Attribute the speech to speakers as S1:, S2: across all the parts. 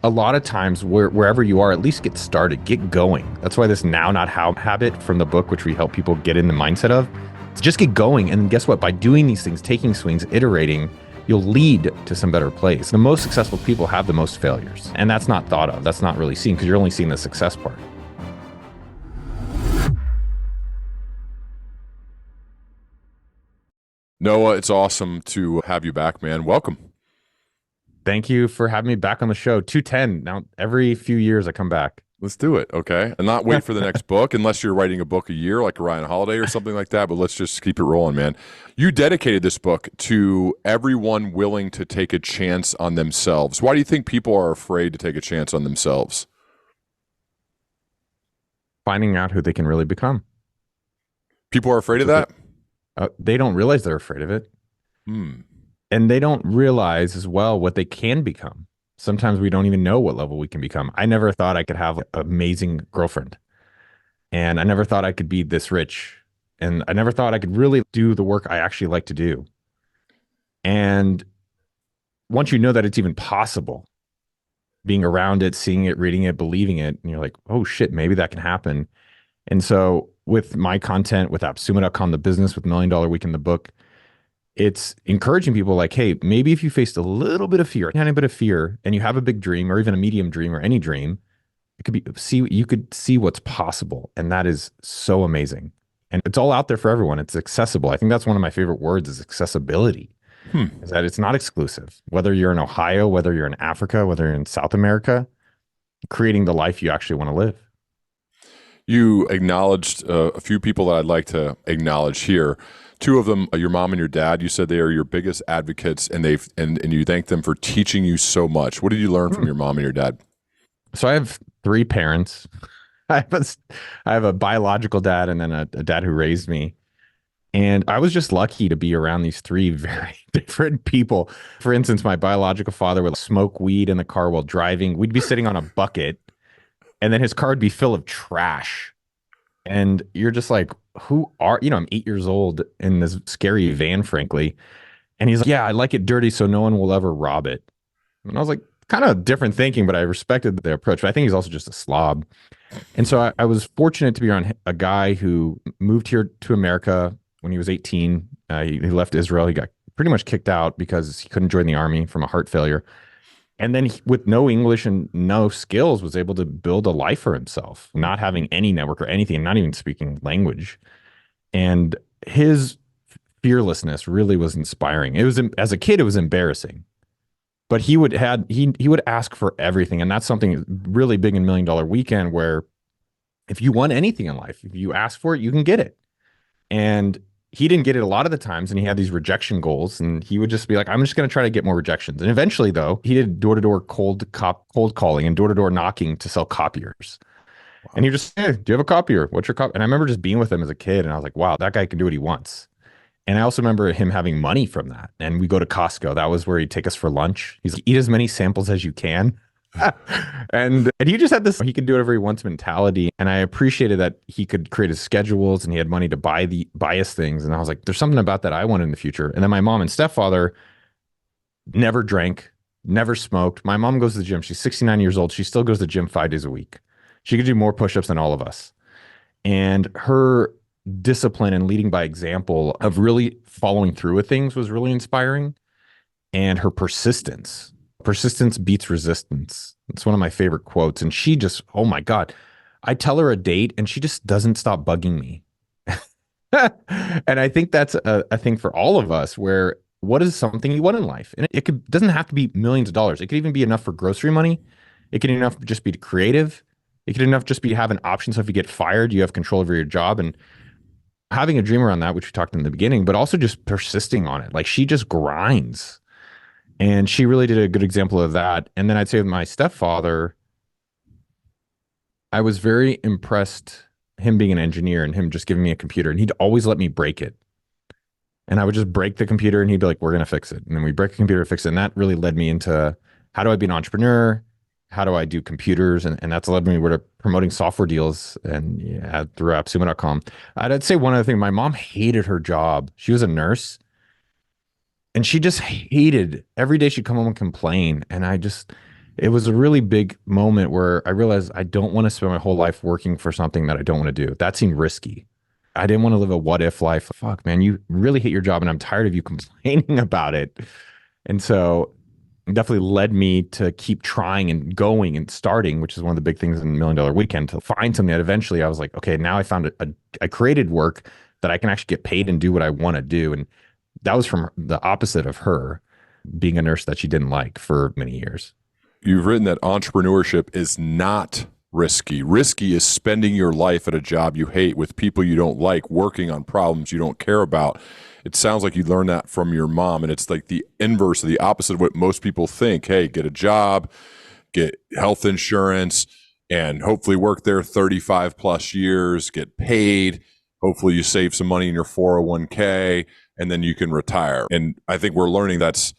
S1: a lot of times wherever you are, at least get started, get going. That's why this now, not how habit from the book, which we help people get in the mindset of, is just get going. And guess what? By doing these things, taking swings, iterating, you'll lead to some better place. The most successful people have the most failures. And that's not thought of. That's not really seen because you're only seeing the success part.
S2: Noah, it's awesome to have you back, man. Welcome.
S1: Thank you for having me back on the show. 210. Now, every few years I come back.
S2: Let's do it, okay? And not wait for the next book unless you're writing a book a year like Ryan Holiday or something like that, but let's just keep it rolling, man. You dedicated this book to everyone willing to take a chance on themselves. Why do you think people are afraid to take a chance on themselves?
S1: Finding out who they can really become.
S2: People are afraid of that?
S1: They don't realize they're afraid of it.
S2: Hmm.
S1: And they don't realize as well what they can become. Sometimes we don't even know what level we can become. I never thought I could have an amazing girlfriend. And I never thought I could be this rich. And I never thought I could really do the work I actually like to do. And once you know that it's even possible, being around it, seeing it, reading it, believing it, and you're like, oh shit, maybe that can happen. And so with my content, with AppSumo.com, the business, with $1 Million Week in the book, it's encouraging people like, hey, maybe if you faced a little bit of fear, a tiny bit of fear, and you have a big dream or even a medium dream or any dream, it could be you could see what's possible. And that is so amazing. And it's all out there for everyone. It's accessible. I think that's one of my favorite words is accessibility. Is that it's not exclusive. Whether you're in Ohio, whether you're in Africa, whether you're in South America, creating the life you actually want to live.
S2: You acknowledged a few people that I'd like to acknowledge here. Two of them, your mom and your dad, you said they are your biggest advocates and and you thank them for teaching you so much. What did you learn from your mom and your dad?
S1: So I have three parents. I have a biological dad and then a dad who raised me. And I was just lucky to be around these three very different people. For instance, my biological father would smoke weed in the car while driving. We'd be sitting on a bucket and then his car would be full of trash. And you're just like, I'm 8 years old in this scary van, frankly. And he's like, yeah, I like it dirty so no one will ever rob it. And I was like, kind of different thinking, but I respected their approach. But I think he's also just a slob. And so I was fortunate to be around a guy who moved here to America when he was 18. He left Israel. He got pretty much kicked out because he couldn't join the army from a heart failure. And then with no English and no skills, was able to build a life for himself, not having any network or anything, not even speaking language. And his fearlessness really was inspiring. It was, as a kid, it was embarrassing, but he would ask for everything. And that's something really big in $1 Million Weekend, where if you want anything in life, if you ask for it, you can get it. And he didn't get it a lot of the times, and he had these rejection goals, and he would just be like, I'm just going to try to get more rejections. And eventually, though, he did door-to-door cold calling and door-to-door knocking to sell copiers. Wow. And he just, hey, do you have a copier? What's your copy? And I remember just being with him as a kid, and I was like, wow, that guy can do what he wants. And I also remember him having money from that. And we go to Costco. That was where he'd take us for lunch. He's like, eat as many samples as you can. and he just had this, he could do whatever he wants mentality. And I appreciated that he could create his schedules and he had money to buy us things. And I was like, there's something about that I want in the future. And then my mom and stepfather never drank, never smoked. My mom goes to the gym. She's 69 years old. She still goes to the gym 5 days a week. She could do more push-ups than all of us. And her discipline and leading by example of really following through with things was really inspiring. And her persistence beats resistance. It's one of my favorite quotes. And she just, oh my God, I tell her a date and she just doesn't stop bugging me. And I think that's a thing for all of us, where what is something you want in life? And it doesn't have to be millions of dollars. It could even be enough for grocery money. It could enough just be creative. It could enough just be have an option. So if you get fired, you have control over your job, and having a dream around that, which we talked in the beginning, but also just persisting on it. Like she just grinds. And she really did a good example of that. And then I'd say with my stepfather, I was very impressed, him being an engineer and him just giving me a computer. And he'd always let me break it. And I would just break the computer and he'd be like, we're going to fix it. And then we break the computer, fix it. And that really led me into how do I be an entrepreneur? How do I do computers? And that's led me to promoting software deals and through AppSumo.com. I'd say one other thing, my mom hated her job. She was a nurse. And she just hated every day she'd come home and complain. And it was a really big moment where I realized I don't want to spend my whole life working for something that I don't want to do. That seemed risky. I didn't want to live a what if life. Fuck, man, you really hate your job and I'm tired of you complaining about it. And so it definitely led me to keep trying and going and starting, which is one of the big things in $1 Million Weekend, to find something that eventually I was like, okay, now I found I created work that I can actually get paid and do what I want to do. And that was from the opposite of her being a nurse that she didn't like for many years.
S2: You've written that entrepreneurship is not risky. Risky is spending your life at a job you hate with people you don't like, working on problems you don't care about. It sounds like you learned that from your mom, and it's like the inverse of the opposite of what most people think. Hey, get a job, get health insurance, and hopefully work there 35 plus years, get paid. Hopefully you save some money in your 401k, and then you can retire. And I think we're learning that's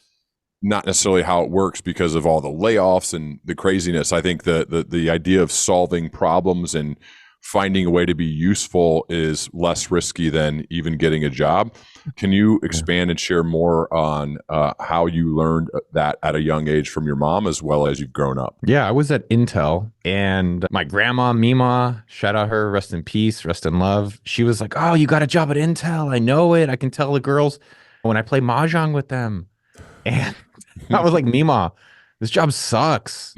S2: not necessarily how it works because of all the layoffs and the craziness. I think the idea of solving problems and finding a way to be useful is less risky than even getting a job. Can you expand and share more on how you learned that at a young age from your mom as well as you've grown up?
S1: Yeah, I was at Intel and my grandma, Mima, shout out her, rest in peace, rest in love. She was like, oh, you got a job at Intel. I know it. I can tell the girls when I play Mahjong with them. And I was like, Mima, this job sucks.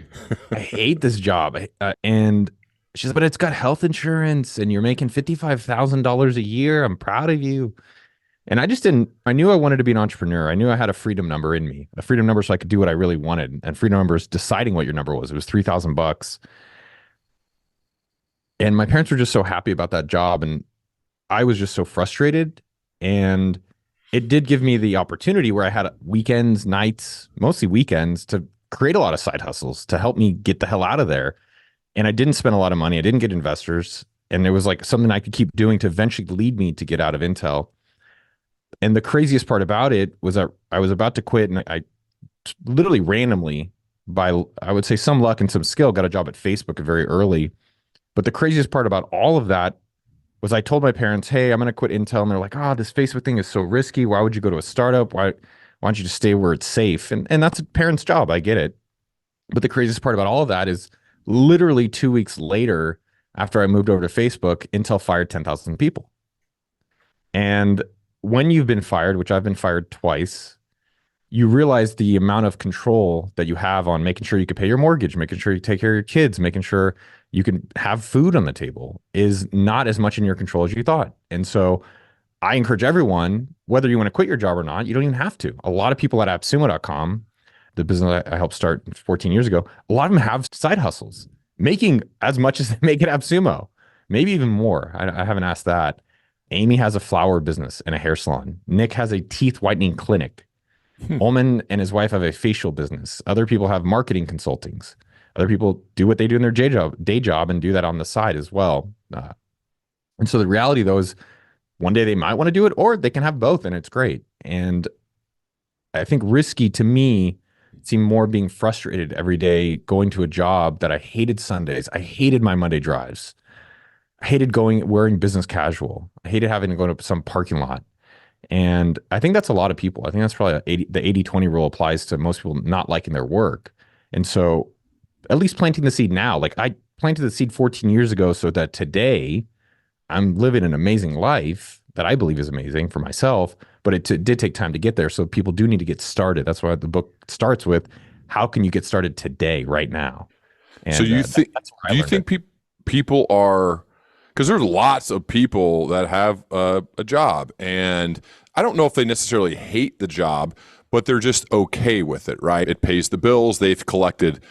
S1: I hate this job. And she's like, but it's got health insurance and you're making $55,000 a year. I'm proud of you. And I just didn't, I knew I wanted to be an entrepreneur. I knew I had a freedom number in me, a freedom number so I could do what I really wanted. And freedom number is deciding what your number was. It was $3,000. And my parents were just so happy about that job. And I was just so frustrated. And it did give me the opportunity where I had weekends, nights, mostly weekends, to create a lot of side hustles to help me get the hell out of there. And I didn't spend a lot of money. I didn't get investors. And it was like something I could keep doing to eventually lead me to get out of Intel. And the craziest part about it was that I was about to quit and I literally randomly, by I would say some luck and some skill, got a job at Facebook very early. But the craziest part about all of that was I told my parents, hey, I'm going to quit Intel. And they're like, oh, this Facebook thing is so risky. Why would you go to a startup? Why don't you just stay where it's safe? And that's a parent's job. I get it. But the craziest part about all of that is literally 2 weeks later, after I moved over to Facebook, Intel fired 10,000 people. And when you've been fired, which I've been fired twice, you realize the amount of control that you have on making sure you can pay your mortgage, making sure you take care of your kids, making sure you can have food on the table is not as much in your control as you thought. And so I encourage everyone, whether you want to quit your job or not, you don't even have to. A lot of people at appsumo.com, the business I helped start 14 years ago, a lot of them have side hustles, making as much as they make at AppSumo, maybe even more. I haven't asked that. Amy has a flower business and a hair salon. Nick has a teeth whitening clinic. Ullman and his wife have a facial business. Other people have marketing consultings. Other people do what they do in their day job and do that on the side as well. And so the reality, though, is one day they might want to do it or they can have both and it's great. And I think risky to me seemed more being frustrated every day going to a job that I hated Sundays. I hated my Monday drives. I hated wearing business casual. I hated having to go to some parking lot. And I think that's a lot of people. I think that's probably the 80-20 rule applies to most people not liking their work. And so at least planting the seed now, like I planted the seed 14 years ago so that today I'm living an amazing life that I believe is amazing for myself, but it did take time to get there. So people do need to get started. That's why the book starts with, how can you get started today, right now? And
S2: so do you think people are, because there's lots of people that have a job, and I don't know if they necessarily hate the job, but they're just okay with it, right? It pays the bills. They've collected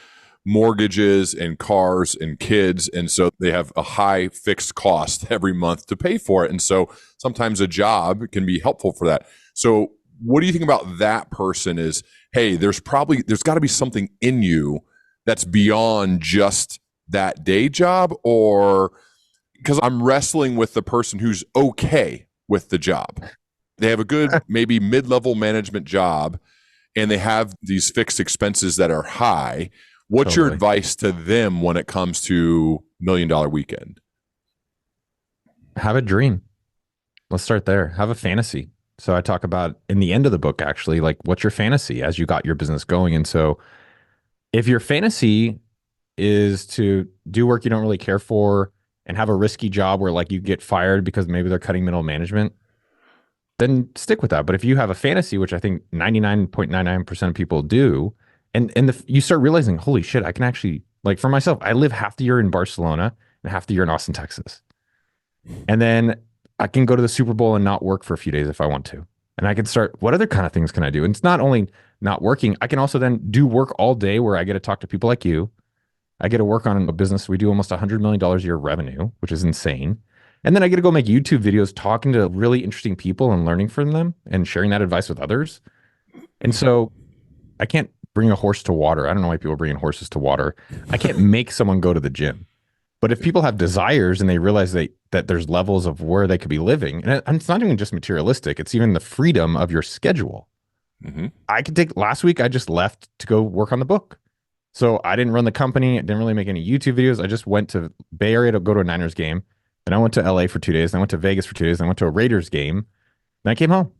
S2: mortgages and cars and kids, and so they have a high fixed cost every month to pay for it. And so sometimes a job can be helpful for that. So what do you think about that person is, hey, there's got to be something in you that's beyond just that day job? Or because I'm wrestling with the person who's okay with the job. They have a good, maybe mid-level management job, and they have these fixed expenses that are high. What's your advice to them when it comes to $1 Million Weekend?
S1: Have a dream. Let's start there. Have a fantasy. So I talk about in the end of the book, actually, like, what's your fantasy as you got your business going? And so If your fantasy is to do work you don't really care for and have a risky job where like you get fired because maybe they're cutting middle management, then stick with that. But if you have a fantasy, which I think 99.99% of people do, and you start realizing, holy shit, I can actually, like for myself, I live half the year in Barcelona and half the year in Austin, Texas. And then I can go to the Super Bowl and not work for a few days if I want to. And I can start, what other kind of things can I do? And it's not only not working, I can also then do work all day where I get to talk to people like you. I get to work on a business. We do almost $100 million a year revenue, which is insane. And then I get to go make YouTube videos talking to really interesting people and learning from them and sharing that advice with others. And so I can't bring a horse to water. I don't know why people are bringing horses to water. I can't make someone go to the gym. But if people have desires and they realize that there's levels of where they could be living, and it's not even just materialistic, it's even the freedom of your schedule.
S2: Mm-hmm.
S1: I could take last week, I just left to go work on the book. So I didn't run the company. I didn't really make any YouTube videos. I just went to Bay Area to go to a Niners game. Then I went to LA for 2 days. Then I went to Vegas for 2 days. Then I went to a Raiders game. Then I came home.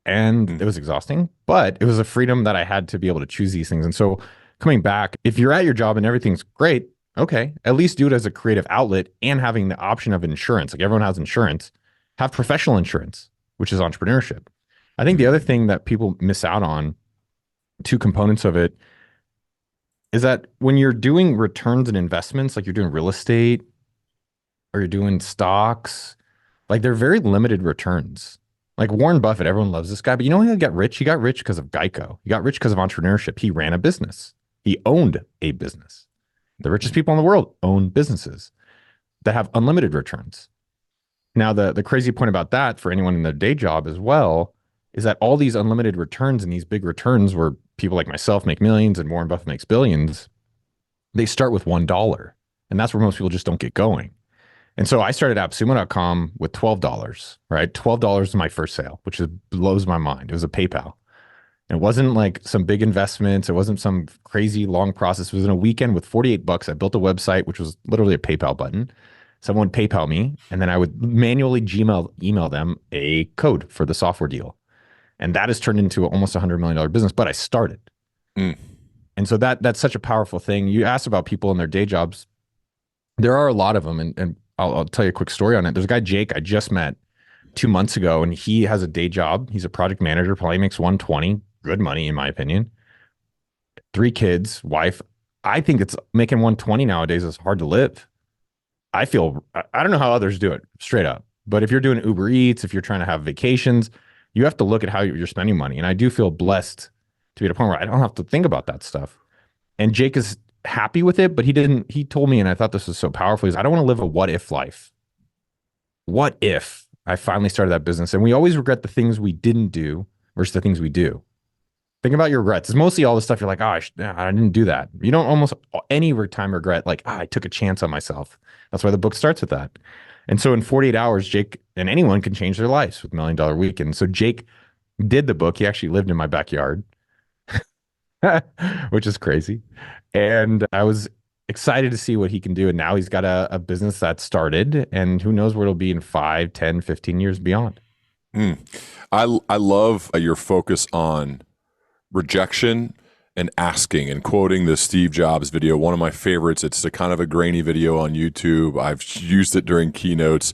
S1: And it was exhausting, but it was a freedom that I had to be able to choose these things. And so coming back, if you're at your job and everything's great, okay, at least do it as a creative outlet and having the option of insurance. Like everyone has insurance, have professional insurance, which is entrepreneurship. I think the other thing that people miss out on, two components of it, is that when you're doing returns and investments, like you're doing real estate or you're doing stocks, like they're very limited returns. Like Warren Buffett, everyone loves this guy, but you know how he got rich? He got rich because of Geico. He got rich because of entrepreneurship. He ran a business. He owned a business. The richest people in the world own businesses that have unlimited returns. Now, the crazy point about that for anyone in their day job as well is that all these unlimited returns and these big returns where people like myself make millions and Warren Buffett makes billions, they start with $1. And that's where most people just don't get going. And so I started AppSumo.com with $12, right? $12 is my first sale, which is, blows my mind. It was a PayPal. It wasn't like some big investments. It wasn't some crazy long process. It was in a weekend with 48 bucks. I built a website, which was literally a PayPal button. Someone would PayPal me, and then I would manually email them a code for the software deal. And that has turned into almost $100 million business, but I started.
S2: Mm.
S1: And so that's such a powerful thing. You asked about people in their day jobs. There are a lot of them, and I'll tell you a quick story on it. There's a guy, Jake, I just met 2 months ago, and he has a day job. He's a project manager, probably makes 120, good money in my opinion. 3 kids, wife. I think it's making 120 nowadays is hard to live. I don't know how others do it, straight up. But if you're doing Uber Eats, if you're trying to have vacations, you have to look at how you're spending money. And I do feel blessed to be at a point where I don't have to think about that stuff. And Jake is happy with it, but he told me, and I thought this was so powerful, is I don't want to live a what if life. What if I finally started that business? And we always regret the things we didn't do versus the things we do. Think about your regrets. It's mostly all the stuff you're like, I didn't do that. You don't almost any time regret, like, I took a chance on myself. That's why the book starts with that. And so in 48 hours, Jake and anyone can change their lives with $1 Million Weekend. So Jake did the book. He actually lived in my backyard, which is crazy. And I was excited to see what he can do. And now he's got a business that started, and who knows where it'll be in 5, 10, 15 years beyond.
S2: I love your focus on rejection and asking and quoting the Steve Jobs video. One of my favorites. It's a kind of a grainy video on YouTube. I've used it during keynotes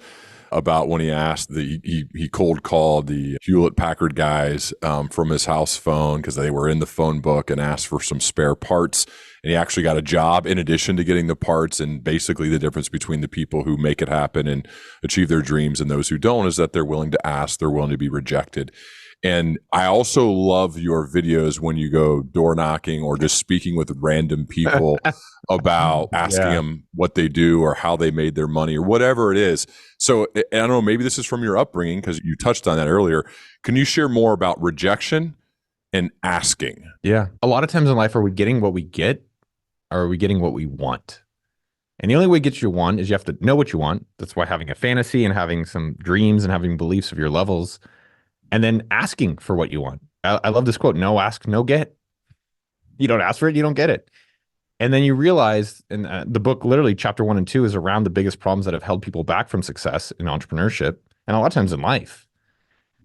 S2: about when he asked he cold called the Hewlett Packard guys from his house phone because they were in the phone book and asked for some spare parts. And he actually got a job in addition to getting the parts. And basically the difference between the people who make it happen and achieve their dreams and those who don't is that they're willing to ask, they're willing to be rejected. And I also love your videos when you go door knocking or just speaking with random people about asking them what they do or how they made their money or whatever it is. So I don't know, maybe this is from your upbringing because you touched on that earlier. Can you share more about rejection and asking?
S1: Yeah. A lot of times in life, are we getting what we get or are we getting what we want? And the only way to get you one is you have to know what you want. That's why having a fantasy and having some dreams and having beliefs of your levels, and then asking for what you want. I love this quote, no ask, no get. You don't ask for it, you don't get it. And then you realize, and the book, literally chapter 1 and 2 is around the biggest problems that have held people back from success in entrepreneurship and a lot of times in life.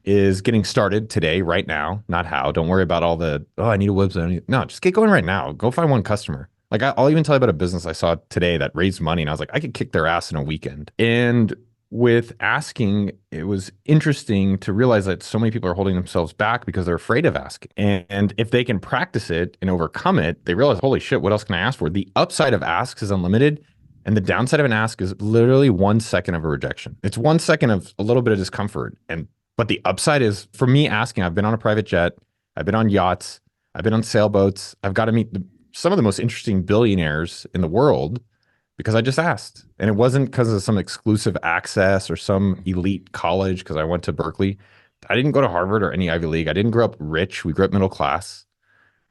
S1: is getting started today, right now, not how. Don't worry about all the, oh, I need a website. No, just get going right now. Go find one customer. Like I'll even tell you about a business I saw today that raised money, and I was like, I could kick their ass in a weekend. And with asking, it was interesting to realize that so many people are holding themselves back because they're afraid of asking. And if they can practice it and overcome it, they realize, holy shit, what else can I ask for? The upside of asks is unlimited. And the downside of an ask is literally 1 second of a rejection. It's 1 second of a little bit of discomfort. But the upside is for me asking, I've been on a private jet, I've been on yachts, I've been on sailboats, I've got to meet some of the most interesting billionaires in the world because I just asked. And it wasn't because of some exclusive access or some elite college because I went to Berkeley. I didn't go to Harvard or any Ivy League. I didn't grow up rich. We grew up middle class.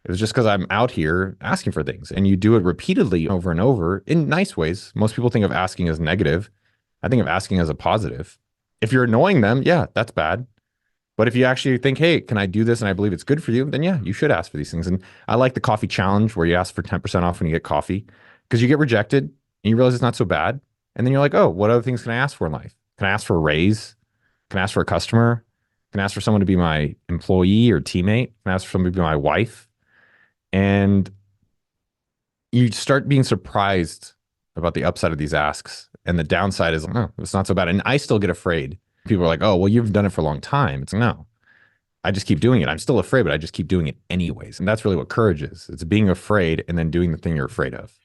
S1: It was just because I'm out here asking for things. And you do it repeatedly over and over in nice ways. Most people think of asking as negative. I think of asking as a positive. If you're annoying them, yeah, that's bad. But if you actually think, hey, can I do this and I believe it's good for you, then yeah, you should ask for these things. And I like the coffee challenge where you ask for 10% off when you get coffee because you get rejected and you realize it's not so bad. And then you're like, oh, what other things can I ask for in life? Can I ask for a raise? Can I ask for a customer? Can I ask for someone to be my employee or teammate? Can I ask for someone to be my wife? And you start being surprised about the upside of these asks. And the downside is, oh, it's not so bad. And I still get afraid. People are like, oh, well, you've done it for a long time. It's like, no, I just keep doing it. I'm still afraid, but I just keep doing it anyways. And that's really what courage is. It's being afraid and then doing the thing you're afraid of.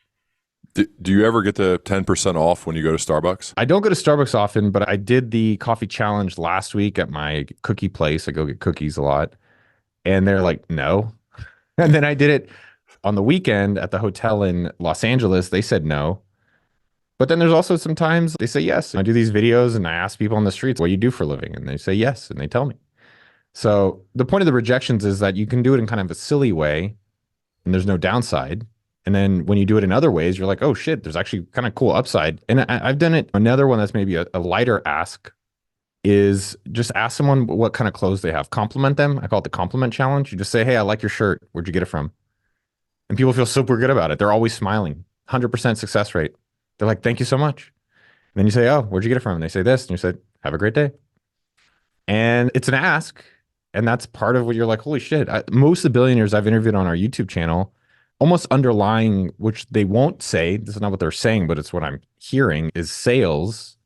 S2: Do you ever get the 10% off when you go to Starbucks?
S1: I don't go to Starbucks often, but I did the coffee challenge last week at my cookie place. I go get cookies a lot. And they're like, no. And then I did it on the weekend at the hotel in Los Angeles. They said no. But then there's also sometimes they say yes. I do these videos and I ask people on the streets, what do you do for a living? And they say yes, and they tell me. So the point of the rejections is that you can do it in kind of a silly way and there's no downside. And then when you do it in other ways, you're like, oh shit, there's actually kind of cool upside. And I've done it. Another one that's maybe a lighter ask is just ask someone what kind of clothes they have. Compliment them. I call it the compliment challenge. You just say, hey, I like your shirt. Where'd you get it from? And people feel super good about it. They're always smiling. 100% success rate. They're like, thank you so much. And then you say, oh, where'd you get it from? And they say this. And you say, have a great day. And it's an ask. And that's part of what you're like, holy shit. Most of the billionaires I've interviewed on our YouTube channel, almost underlying, which they won't say, this is not what they're saying, but it's what I'm hearing, is sales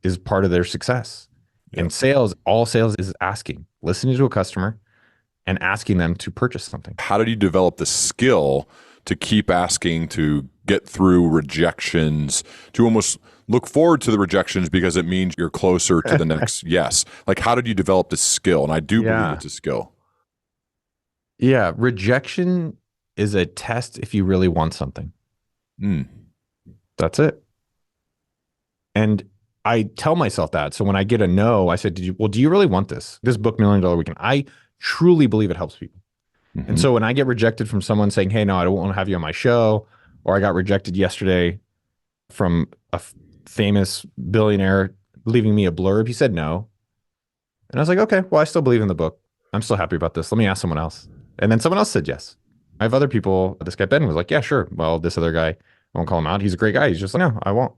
S1: is part of their success. Yep. And sales, all sales is asking, listening to a customer and asking them to purchase something.
S2: How did you develop the skill to keep asking, to get through rejections, to almost look forward to the rejections because it means you're closer to the next yes? Like, how did you develop this skill? And I do believe it's a skill.
S1: Yeah. Rejection is a test if you really want something. That's it. And I tell myself that. So when I get a no, I said, do you really want this? This book, $1 Million Weekend. I truly believe it helps people. Mm-hmm. And so when I get rejected from someone saying, hey, no, I don't want to have you on my show, or I got rejected yesterday from a famous billionaire leaving me a blurb, he said no. And I was like, okay, well, I still believe in the book. I'm still happy about this. Let me ask someone else. And then someone else said yes. I have other people. This guy, Ben, was like, yeah, sure. Well, this other guy, I won't call him out. He's a great guy. He's just like, no, I won't.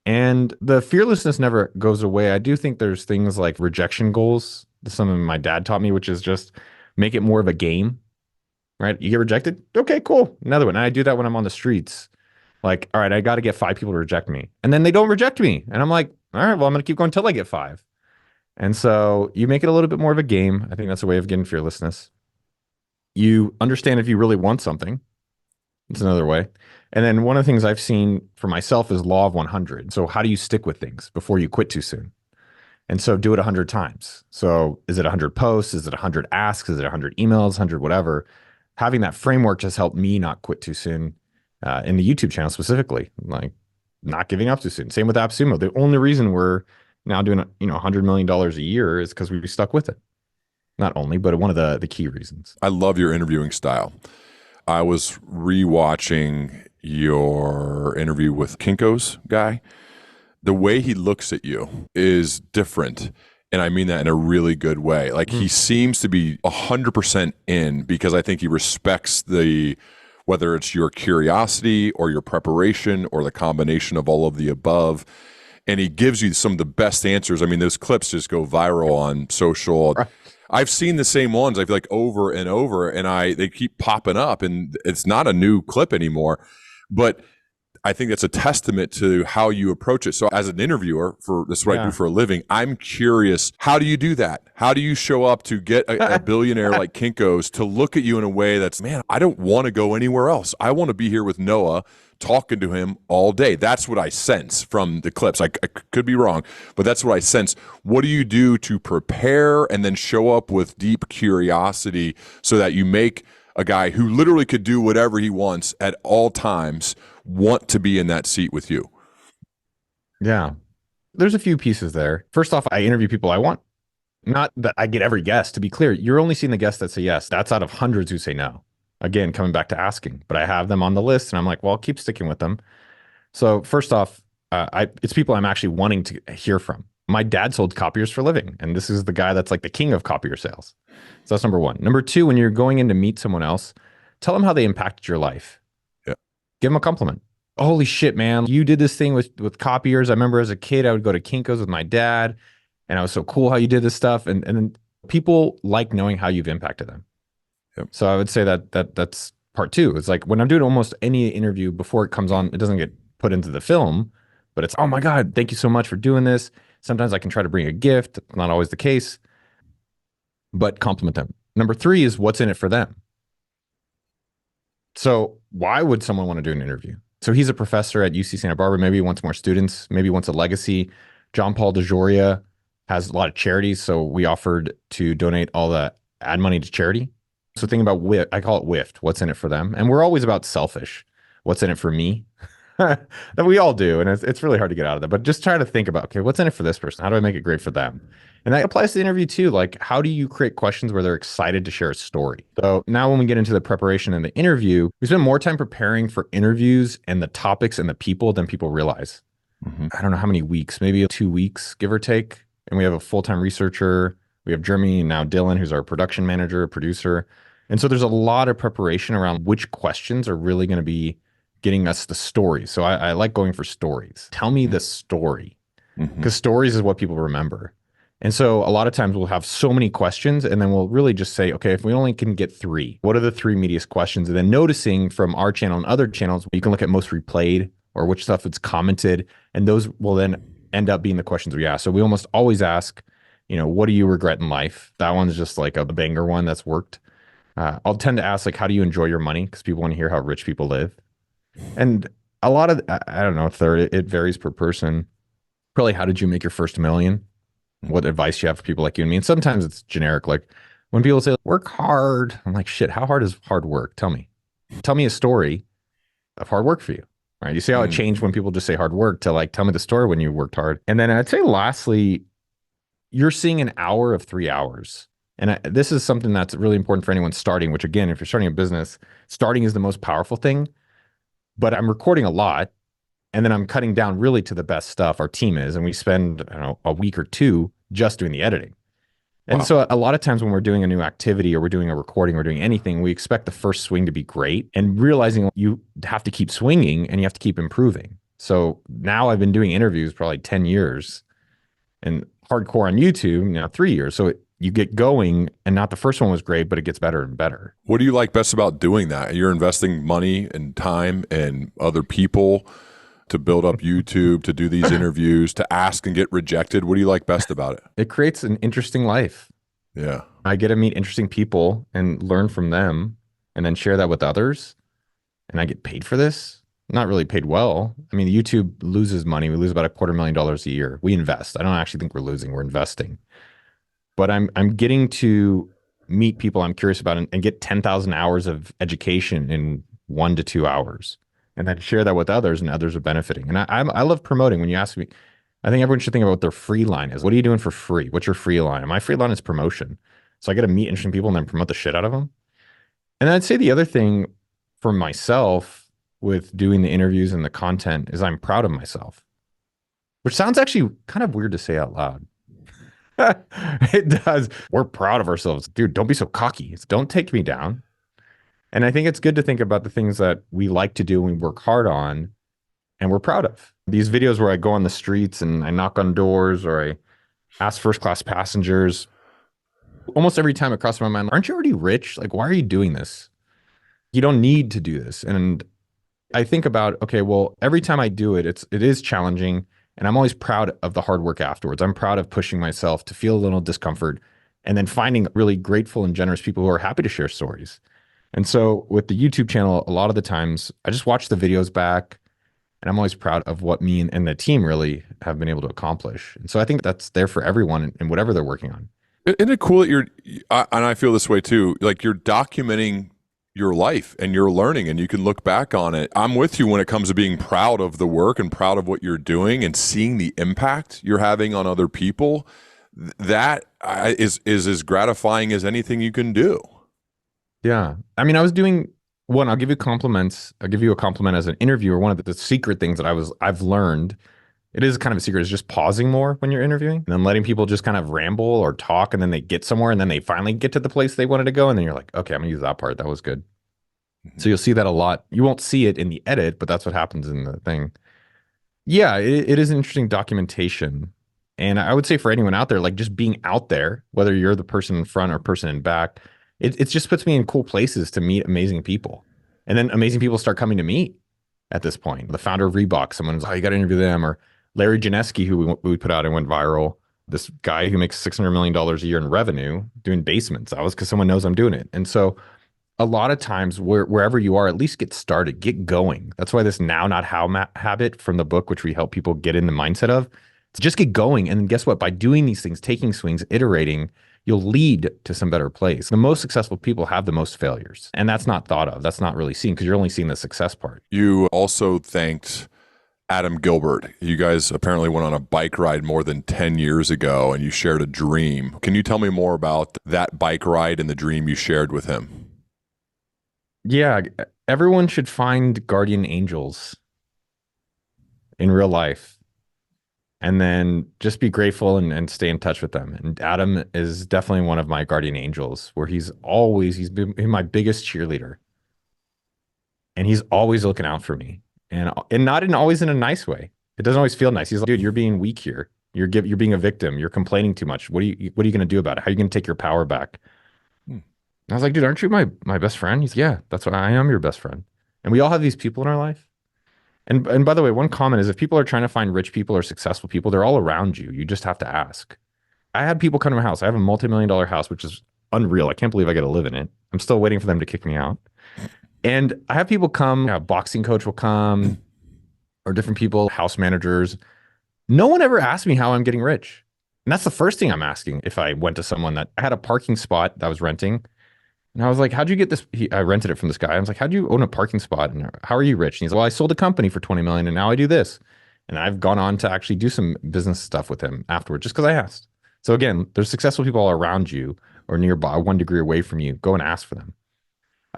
S1: And the fearlessness never goes away. I do think there's things like rejection goals. Something my dad taught me, which is just make it more of a game, right? You get rejected. Okay, cool. Another one. And I do that when I'm on the streets. Like, all right, I got to get 5 people to reject me. And then they don't reject me. And I'm like, all right, well, I'm going to keep going until I get 5. And so you make it a little bit more of a game. I think that's a way of getting fearlessness. You understand if you really want something. It's another way. And then one of the things I've seen for myself is law of 100. So how do you stick with things before you quit too soon? And so do it 100 times. So is it 100 posts? Is it 100 asks? Is it 100 emails? 100 whatever? Having that framework just helped me not quit too soon in the YouTube channel specifically, like not giving up too soon. Same with AppSumo. The only reason we're now doing $100 million a year is because we stuck with it. Not only, but one of the key reasons.
S2: I love your interviewing style. I was rewatching your interview with Kinko's guy. The way he looks at you is different. And I mean that in a really good way. Like he seems to be 100% in because I think he respects whether it's your curiosity or your preparation or the combination of all of the above. and he gives you some of the best answers. I mean, those clips just go viral on social.
S1: Right.
S2: I've seen the same ones, I feel like, over and over, and they keep popping up, and it's not a new clip anymore. But I think that's a testament to how you approach it. So as an interviewer, for this is what I do
S1: Yeah.
S2: for a living, I'm curious, how do you do that? How do you show up to get a billionaire like Kinko's to look at you in a way that's, man, I don't want to go anywhere else. I want to be here with Noah, talking to him all day. That's what I sense from the clips. I could be wrong, but that's what I sense. What do you do to prepare and then show up with deep curiosity so that you make a guy who literally could do whatever he wants at all times want to be in that seat with you?
S1: Yeah. There's a few pieces there. First off, I interview people I want. Not that I get every guest. To be clear, you're only seeing the guests that say yes. That's out of hundreds who say no. Again, coming back to asking, but I have them on the list, and I'm like, well, I'll keep sticking with them. So first off, it's people I'm actually wanting to hear from. My dad sold copiers for a living, and this is the guy that's like the king of copier sales. So that's number one. Number two, when you're going in to meet someone else, tell them how they impacted your life.
S2: Yeah.
S1: Give them a compliment. Holy shit, man. You did this thing with copiers. I remember as a kid, I would go to Kinko's with my dad, and I was so cool how you did this stuff. And then people like knowing how you've impacted them.
S2: Yep.
S1: So I would say that's part two. It's like when I'm doing almost any interview before it comes on, it doesn't get put into the film, but it's, oh my God, thank you so much for doing this. Sometimes I can try to bring a gift. Not always the case, but compliment them. Number three is what's in it for them. So why would someone want to do an interview? So he's a professor at UC Santa Barbara. Maybe he wants more students. Maybe he wants a legacy. John Paul DeJoria has a lot of charities. So we offered to donate all the ad money to charity. So think about WIFT. I call it WIFT. What's in it for them? And we're always about selfish. What's in it for me? That we all do. And it's really hard to get out of that. But just try to think about, okay, what's in it for this person? How do I make it great for them? And that applies to the interview too. Like, how do you create questions where they're excited to share a story? So now when we get into the preparation and the interview, we spend more time preparing for interviews and the topics and the people than people realize.
S2: Mm-hmm.
S1: I don't know how many weeks, maybe 2 weeks, give or take. And we have a full-time researcher. We have Jeremy and now Dylan, who's our production manager, producer. And so there's a lot of preparation around which questions are really going to be getting us the story. So I like going for stories. Tell me the story, because stories is what people remember. And so a lot of times we'll have so many questions, and then we'll really just say, okay, if we only can get three, what are the three meatiest questions? And then noticing from our channel and other channels, you can look at most replayed or which stuff it's commented, and those will then end up being the questions we ask. So we almost always ask, what do you regret in life? That one's just like a banger one that's worked. I'll tend to ask, like, how do you enjoy your money? Because people want to hear how rich people live. And a lot of, I don't know, third, it varies per person. Probably, how did you make your first million? What advice you have for people like you and me? And sometimes it's generic. Like when people say, work hard, I'm like, shit, how hard is hard work? Tell me. Tell me a story of hard work for you. Right? You see how it changed when people just say hard work to like, tell me the story when you worked hard. And then I'd say lastly, you're seeing an hour of 3 hours. And this is something that's really important for anyone starting, which again, if you're starting a business, starting is the most powerful thing. But I'm recording a lot, and then I'm cutting down really to the best stuff. Our team is, and we spend, I don't know, a week or two just doing the editing. And so a lot of times when we're doing a new activity or we're doing a recording or doing anything, we expect the first swing to be great, and realizing you have to keep swinging and you have to keep improving. So now I've been doing interviews probably 10 years and hardcore on YouTube now 3 years. So you get going, and not the first one was great, but it gets better and better.
S2: What do you like best about doing that? You're investing money and time and other people to build up YouTube, to do these interviews, to ask and get rejected. What do you like best about it?
S1: It creates an interesting life.
S2: Yeah.
S1: I get to meet interesting people and learn from them and then share that with others. And I get paid for this. Not really paid well. I mean, YouTube loses money. We lose about $250,000 a year. We invest. I don't actually think we're losing. We're investing. But I'm getting to meet people I'm curious about and get 10,000 hours of education in 1 to 2 hours, and then share that with others, and others are benefiting. And I love promoting. When you ask me, I think everyone should think about what their free line is. What are you doing for free? What's your free line? My free line is promotion. So I get to meet interesting people and then promote the shit out of them. And I'd say the other thing for myself with doing the interviews and the content is I'm proud of myself, which sounds actually kind of weird to say out loud. It does. We're proud of ourselves. Dude, don't be so cocky. Don't take me down. And I think it's good to think about the things that we like to do and we work hard on and we're proud of. These videos where I go on the streets and I knock on doors or I ask first class passengers, almost every time it crosses my mind, aren't you already rich? Like, why are you doing this? You don't need to do this. And I think about, okay, well, every time I do it, it is challenging, and I'm always proud of the hard work afterwards. I'm proud of pushing myself to feel a little discomfort and then finding really grateful and generous people who are happy to share stories. And so with the YouTube channel, a lot of the times I just watch the videos back and I'm always proud of what me and the team really have been able to accomplish. And so I think that's there for everyone in whatever they're working on.
S2: Isn't it cool that and I feel this way too, like you're documenting your life and you're learning and you can look back on it. I'm with you when it comes to being proud of the work and proud of what you're doing and seeing the impact you're having on other people. That is as gratifying as anything you can do.
S1: Yeah. I mean, I was doing one, I'll give you compliments. I'll give you a compliment as an interviewer. One of the secret things that I've learned, it is kind of a secret, is just pausing more when you're interviewing and then letting people just kind of ramble or talk and then they get somewhere and then they finally get to the place they wanted to go. And then you're like, okay, I'm gonna use that part. That was good. So you'll see that a lot. You won't see it in the edit, but that's what happens in the thing. Yeah, it is an interesting documentation. And I would say for anyone out there, like just being out there, whether you're the person in front or person in back, it just puts me in cool places to meet amazing people. And then amazing people start coming to me at this point. The founder of Reebok, someone's, oh, you got to interview them. Or Larry Janeski, who we put out and went viral, this guy who makes $600 million a year in revenue doing basements. That was because someone knows I'm doing it. And so a lot of times wherever you are, at least get started, get going. That's why this now, not how habit from the book, which we help people get in the mindset of, to just get going. And then guess what? By doing these things, taking swings, iterating, you'll lead to some better place. The most successful people have the most failures. And that's not thought of. That's not really seen because you're only seeing the success part.
S2: You also thanked Adam Gilbert. You guys apparently went on a bike ride more than 10 years ago and you shared a dream. Can you tell me more about that bike ride and the dream you shared with him?
S1: Yeah, everyone should find guardian angels in real life and then just be grateful and stay in touch with them. And Adam is definitely one of my guardian angels where he's been my biggest cheerleader and he's always looking out for me and not always in a nice way. It doesn't always feel nice. He's like, dude, you're being weak here. You're being a victim. You're complaining too much. What are you going to do about it? How are you going to take your power back? I was like, dude, aren't you my best friend? He's, yeah, that's why I am your best friend. And we all have these people in our life. And by the way, one comment is if people are trying to find rich people or successful people, they're all around you. You just have to ask. I had people come to my house. I have a multi-million-dollar house, which is unreal. I can't believe I get to live in it. I'm still waiting for them to kick me out. And I have people come, a boxing coach will come, or different people, house managers. No one ever asked me how I'm getting rich. And that's the first thing I'm asking if I went to someone that I had a parking spot that I was renting. And I was like, how'd you get this? I rented it from this guy. I was like, how'd you own a parking spot? And how are you rich? And he's like, well, I sold a company for 20 million and now I do this. And I've gone on to actually do some business stuff with him afterwards just because I asked. So again, there's successful people all around you or nearby, 1 degree away from you. Go and ask for them.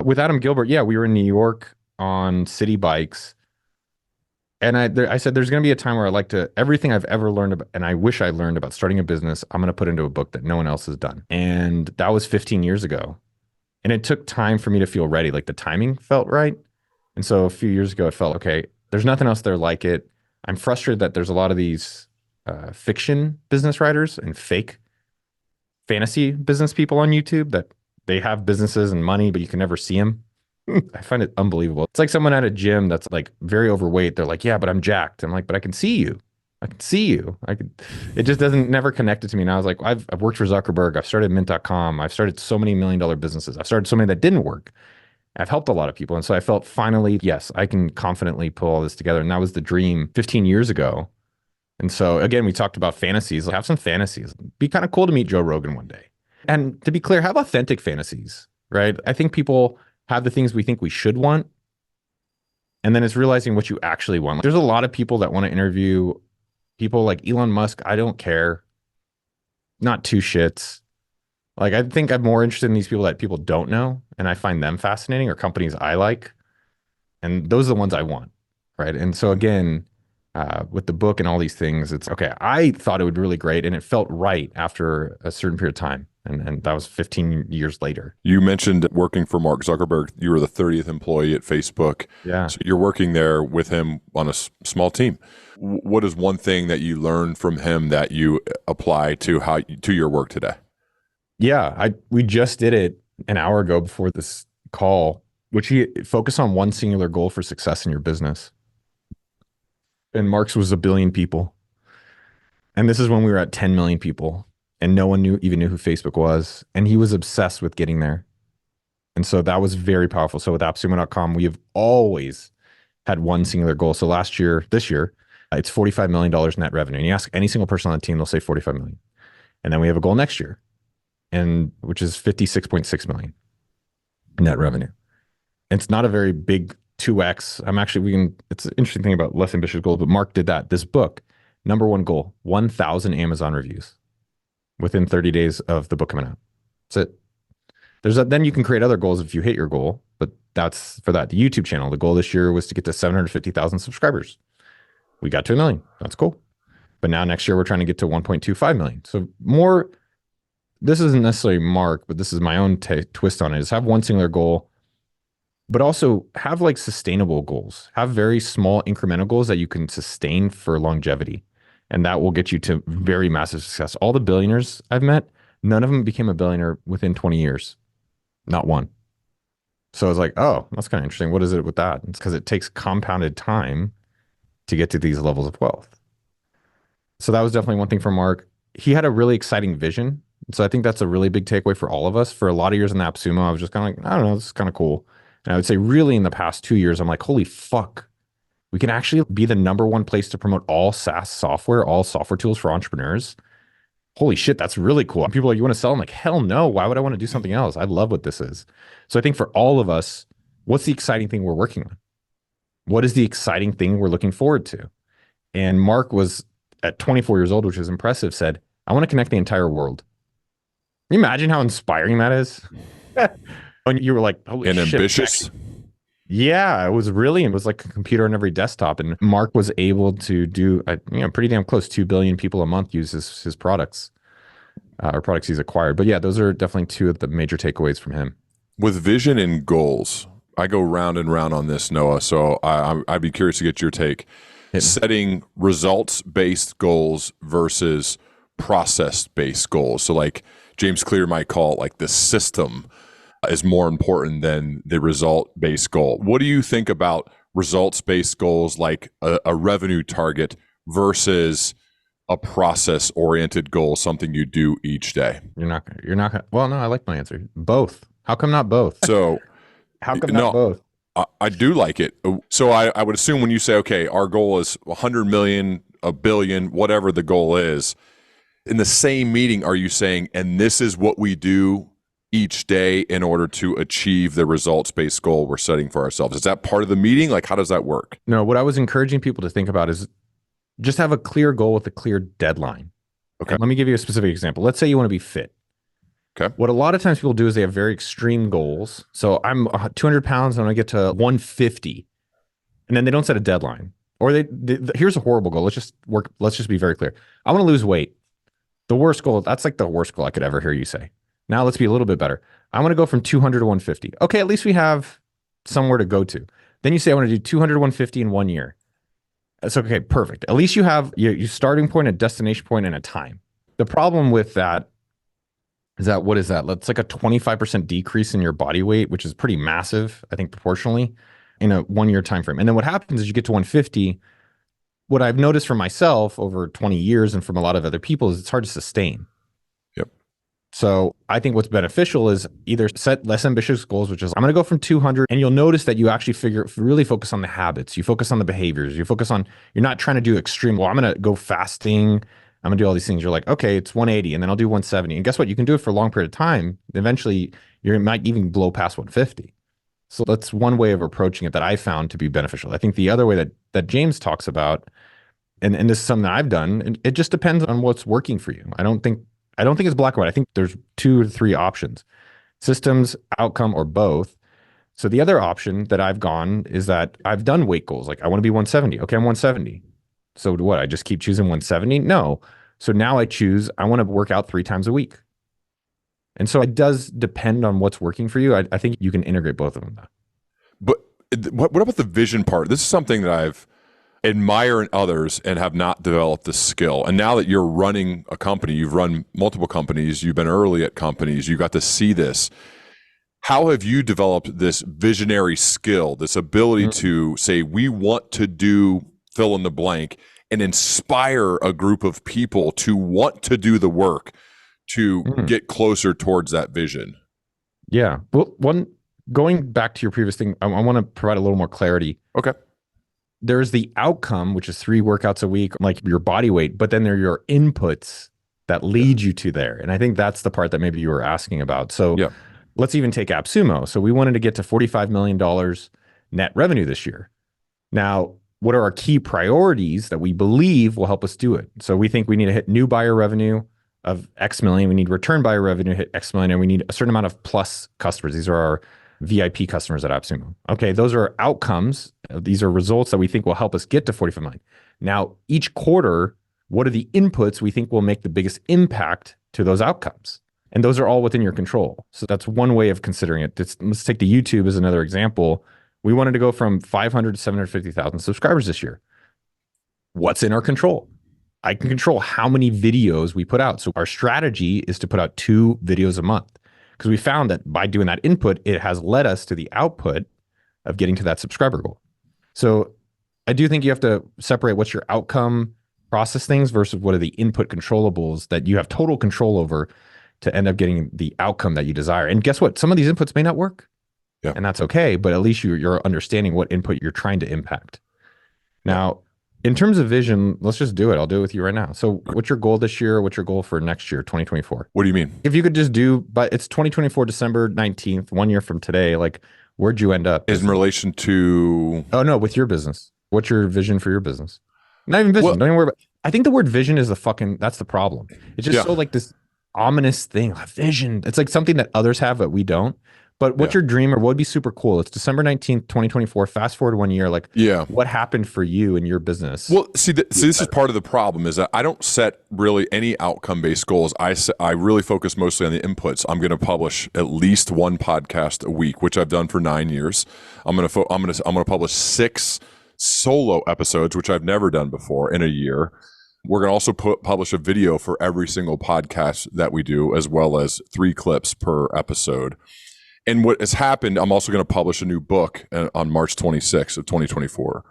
S1: With Adam Gilbert, yeah, we were in New York on city bikes. And I said, there's going to be a time where I like to, everything I've ever learned about, and I wish I learned about starting a business, I'm going to put into a book that no one else has done. And that was 15 years ago. And it took time for me to feel ready. Like the timing felt right. And so a few years ago, it felt, okay, there's nothing else there like it. I'm frustrated that there's a lot of these fiction business writers and fake fantasy business people on YouTube that they have businesses and money, but you can never see them. I find it unbelievable. It's like someone at a gym that's like very overweight. They're like, yeah, but I'm jacked. I'm like, but I can see you. I can see you. It just doesn't never connected to me. And I was like, I've worked for Zuckerberg. I've started Mint.com. I've started so many million-dollar businesses. I've started so many that didn't work. I've helped a lot of people. And so I felt finally, yes, I can confidently pull all this together. And that was the dream 15 years ago. And so again, we talked about fantasies. Like, have some fantasies. Be kind of cool to meet Joe Rogan one day. And to be clear, have authentic fantasies, right? I think people have the things we think we should want. And then it's realizing what you actually want. There's a lot of people that want to interview people like Elon Musk. I don't care. Not two shits. Like, I think I'm more interested in these people that people don't know, and I find them fascinating, or companies I like. And those are the ones I want, right? And so again, with the book and all these things, it's okay. I thought it would be really great, and it felt right after a certain period of time. And that was 15 years later.
S2: You mentioned working for Mark Zuckerberg. You were the 30th employee at Facebook.
S1: Yeah.
S2: So you're working there with him on a small team. What is one thing that you learned from him that you apply to to your work today?
S1: Yeah. We just did it an hour ago before this call, which he focus on one singular goal for success in your business. And Mark's was 1 billion people. And this is when we were at 10 million people and no one even knew who Facebook was. And he was obsessed with getting there. And so that was very powerful. So with appsumo.com, we have always had one singular goal. So this year, it's $45 million net revenue. And you ask any single person on the team, they'll say 45 million. And then we have a goal next year, which is 56.6 million net revenue. And it's not a very big 2x. It's an interesting thing about less ambitious goals, but Mark did that. This book, number one goal, 1,000 Amazon reviews within 30 days of the book coming out. That's it. Then you can create other goals if you hit your goal, but that's for that. The YouTube channel, the goal this year was to get to 750,000 subscribers. We got to 1 million. That's cool. But now next year we're trying to get to 1.25 million. So this isn't necessarily Mark, but this is my own twist on it, is have one singular goal, but also have like sustainable goals. Have very small incremental goals that you can sustain for longevity. And that will get you to very massive success. All the billionaires I've met, none of them became a billionaire within 20 years. Not one. So I was like, oh, that's kind of interesting. What is it with that? It's because it takes compounded time to get to these levels of wealth. So that was definitely one thing for Mark. He had a really exciting vision. So I think that's a really big takeaway for all of us. For a lot of years in AppSumo, I was just kind of like, I don't know, this is kind of cool. And I would say really in the past 2 years, I'm like, holy fuck. We can actually be the number one place to promote all SaaS software, all software tools for entrepreneurs. Holy shit, that's really cool. And people are like, you want to sell? I'm like, hell no. Why would I want to do something else? I love what this is. So I think for all of us, what's the exciting thing we're working on? What is the exciting thing we're looking forward to? And Mark was at 24 years old, which is impressive, said, I want to connect the entire world. Can you imagine how inspiring that is? And you were like, holy
S2: and
S1: shit.
S2: Ambitious.
S1: Yeah, it was like a computer on every desktop. And Mark was able to do, pretty damn close. 2 billion people a month use his products or products he's acquired. But yeah, those are definitely two of the major takeaways from him.
S2: With vision and goals, I go round and round on this, Noah. So I'd be curious to get your take. Setting results-based goals versus process-based goals. So like James Clear might call it like the system is more important than the result-based goal. What do you think about results-based goals like a revenue target versus a process-oriented goal, something you do each day?
S1: You're not gonna, well, no, I like my answer. Both. How come not both?
S2: So
S1: how come not both?
S2: I do like it. So I would assume when you say, okay, our goal is 100 million, a billion, whatever the goal is, in the same meeting, are you saying, and this is what we do each day in order to achieve the results-based goal we're setting for ourselves? Is that part of the meeting? Like, how does that work?
S1: No, what I was encouraging people to think about is just have a clear goal with a clear deadline.
S2: Okay.
S1: And let me give you a specific example. Let's say you want to be fit.
S2: Okay.
S1: What a lot of times people do is they have very extreme goals. So I'm 200 pounds and I get to 150. And then they don't set a deadline. Or here's a horrible goal. Let's just be very clear. I want to lose weight. The worst goal, that's like the worst goal I could ever hear you say. Now let's be a little bit better. I want to go from 200 to 150. Okay, at least we have somewhere to go to. Then you say I want to do 200 to 150 in 1 year. That's okay, perfect. At least you have your starting point, a destination point, and a time. The problem with that is that, what is that? That's like a 25% decrease in your body weight, which is pretty massive, I think, proportionally, in a 1 year time frame. And then what happens is you get to 150. What I've noticed for myself over 20 years and from a lot of other people is it's hard to sustain.
S2: Yep.
S1: So I think what's beneficial is either set less ambitious goals, which is I'm going to go from 200, and you'll notice that you actually really focus on the habits. You focus on the behaviors. You're not trying to do extreme. Well, I'm going to go fasting. I'm going to do all these things. You're like, okay, it's 180 and then I'll do 170. And guess what? You can do it for a long period of time. Eventually you might even blow past 150. So that's one way of approaching it that I found to be beneficial. I think the other way that James talks about, and this is something that I've done, and it just depends on what's working for you. I don't think it's black or white. I think there's 2 to 3 options: systems, outcome, or both. So the other option that I've gone is that I've done weight goals. Like I want to be 170. Okay, I'm 170. So what? I just keep choosing 170? No. So now I want to work out 3 times a week. And so it does depend on what's working for you. I think you can integrate both of them though.
S2: But what about the vision part? This is something that I've admire in others and have not developed the skill. And now that you're running a company, you've run multiple companies, you've been early at companies, you got to see this. How have you developed this visionary skill, this ability to say, we want to do fill in the blank and inspire a group of people to want to do the work to get closer towards that vision?
S1: Yeah. Well, going back to your previous thing, I want to provide a little more clarity.
S2: Okay.
S1: There's the outcome, which is 3 workouts a week, like your body weight, but then there are your inputs that lead you to there. And I think that's the part that maybe you were asking about. So let's even take AppSumo. So we wanted to get to $45 million net revenue this year. Now, what are our key priorities that we believe will help us do it? So we think we need to hit new buyer revenue of X million. We need return buyer revenue, hit X million, and we need a certain amount of plus customers. These are our VIP customers at AppSumo. Okay, those are outcomes. These are results that we think will help us get to 45 million. Now, each quarter, what are the inputs we think will make the biggest impact to those outcomes? And those are all within your control. So that's one way of considering it. Let's take the YouTube as another example. We wanted to go from 500 to 750,000 subscribers this year. What's in our control? I can control how many videos we put out. So our strategy is to put out 2 videos a month, because we found that by doing that input, it has led us to the output of getting to that subscriber goal. So I do think you have to separate what's your outcome process things versus what are the input controllables that you have total control over to end up getting the outcome that you desire. And guess what? Some of these inputs may not work.
S2: Yeah.
S1: And that's okay, but at least you're understanding what input you're trying to impact. Now, in terms of vision, let's just do it. I'll do it with you right now. So what's your goal this year? What's your goal for next year, 2024?
S2: What do you mean?
S1: If you could just do, but it's 2024, December 19th, 1 year from today, like where'd you end up?
S2: Is in relation to...
S1: Oh no, with your business. What's your vision for your business? Not even vision.
S2: Well,
S1: don't even worry about. I think the word vision is that's the problem. It's just so like this ominous thing, like vision. It's like something that others have but we don't. But what's your dream, or what would be super cool? It's December 19th, 2024. Fast forward 1 year. Like, what happened for you in your business?
S2: Well, see, this is part of the problem, is that I don't set really any outcome-based goals. I really focus mostly on the inputs. I'm going to publish at least 1 podcast a week, which I've done for 9 years. I'm going to publish 6 solo episodes, which I've never done before, in a year. We're going to also publish a video for every single podcast that we do, as well as 3 clips per episode. And what has happened, I'm also going to publish a new book on March 26th of 2024.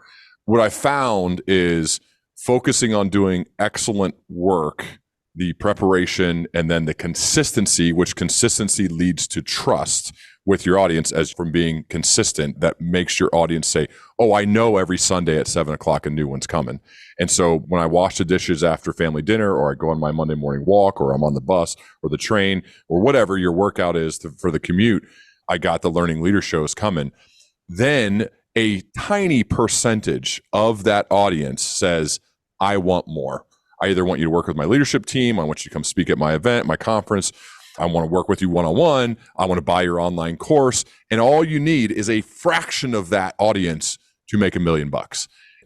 S2: What I found is focusing on doing excellent work, the preparation, and then the consistency, which consistency leads to trust with your audience, as from being consistent, that makes your audience say, oh, I know every Sunday at 7:00 a new one's coming. And so when I wash the dishes after family dinner, or I go on my Monday morning walk, or I'm on the bus or the train, or whatever your workout is for the commute, I got the Learning Leader shows coming. Then a tiny percentage of that audience says, I want more. I either want you to work with my leadership team, I want you to come speak at my event, my conference, I want to work with you one-on-one, I want to buy your online course. And all you need is a fraction of that audience to make $1 million.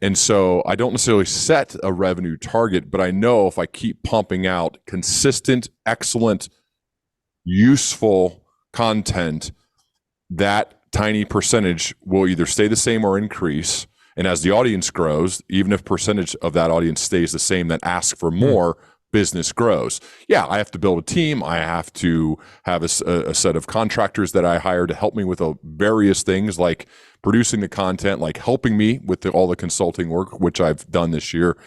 S2: And so I don't necessarily set a revenue target, but I know if I keep pumping out consistent, excellent, useful content, that tiny percentage will either stay the same or increase. And as the audience grows, even if percentage of that audience stays the same that ask for more, business grows. Yeah, I have to build a team. I have to have a set of contractors that I hire to help me with various things, like producing the content, like helping me with all the consulting work, which I've done this year.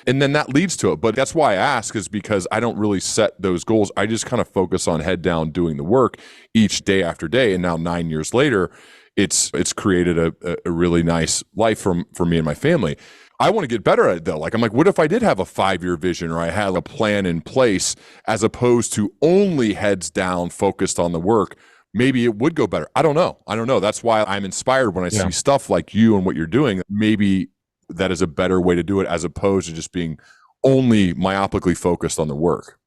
S2: And then that leads to it. But that's why I ask, is because I don't really set those goals. I just kind of focus on head down doing the work each day after day. And now 9 years later, it's created a really nice life for me and my family. I want to get better at it though. Like, I'm like, what if I did have a 5-year vision, or I had a plan in place, as opposed to only heads down focused on the work? Maybe it would go better. I don't know. That's why I'm inspired when I see stuff like you and what you're doing. Maybe that is a better way to do it, as opposed to just being only myopically focused on the work.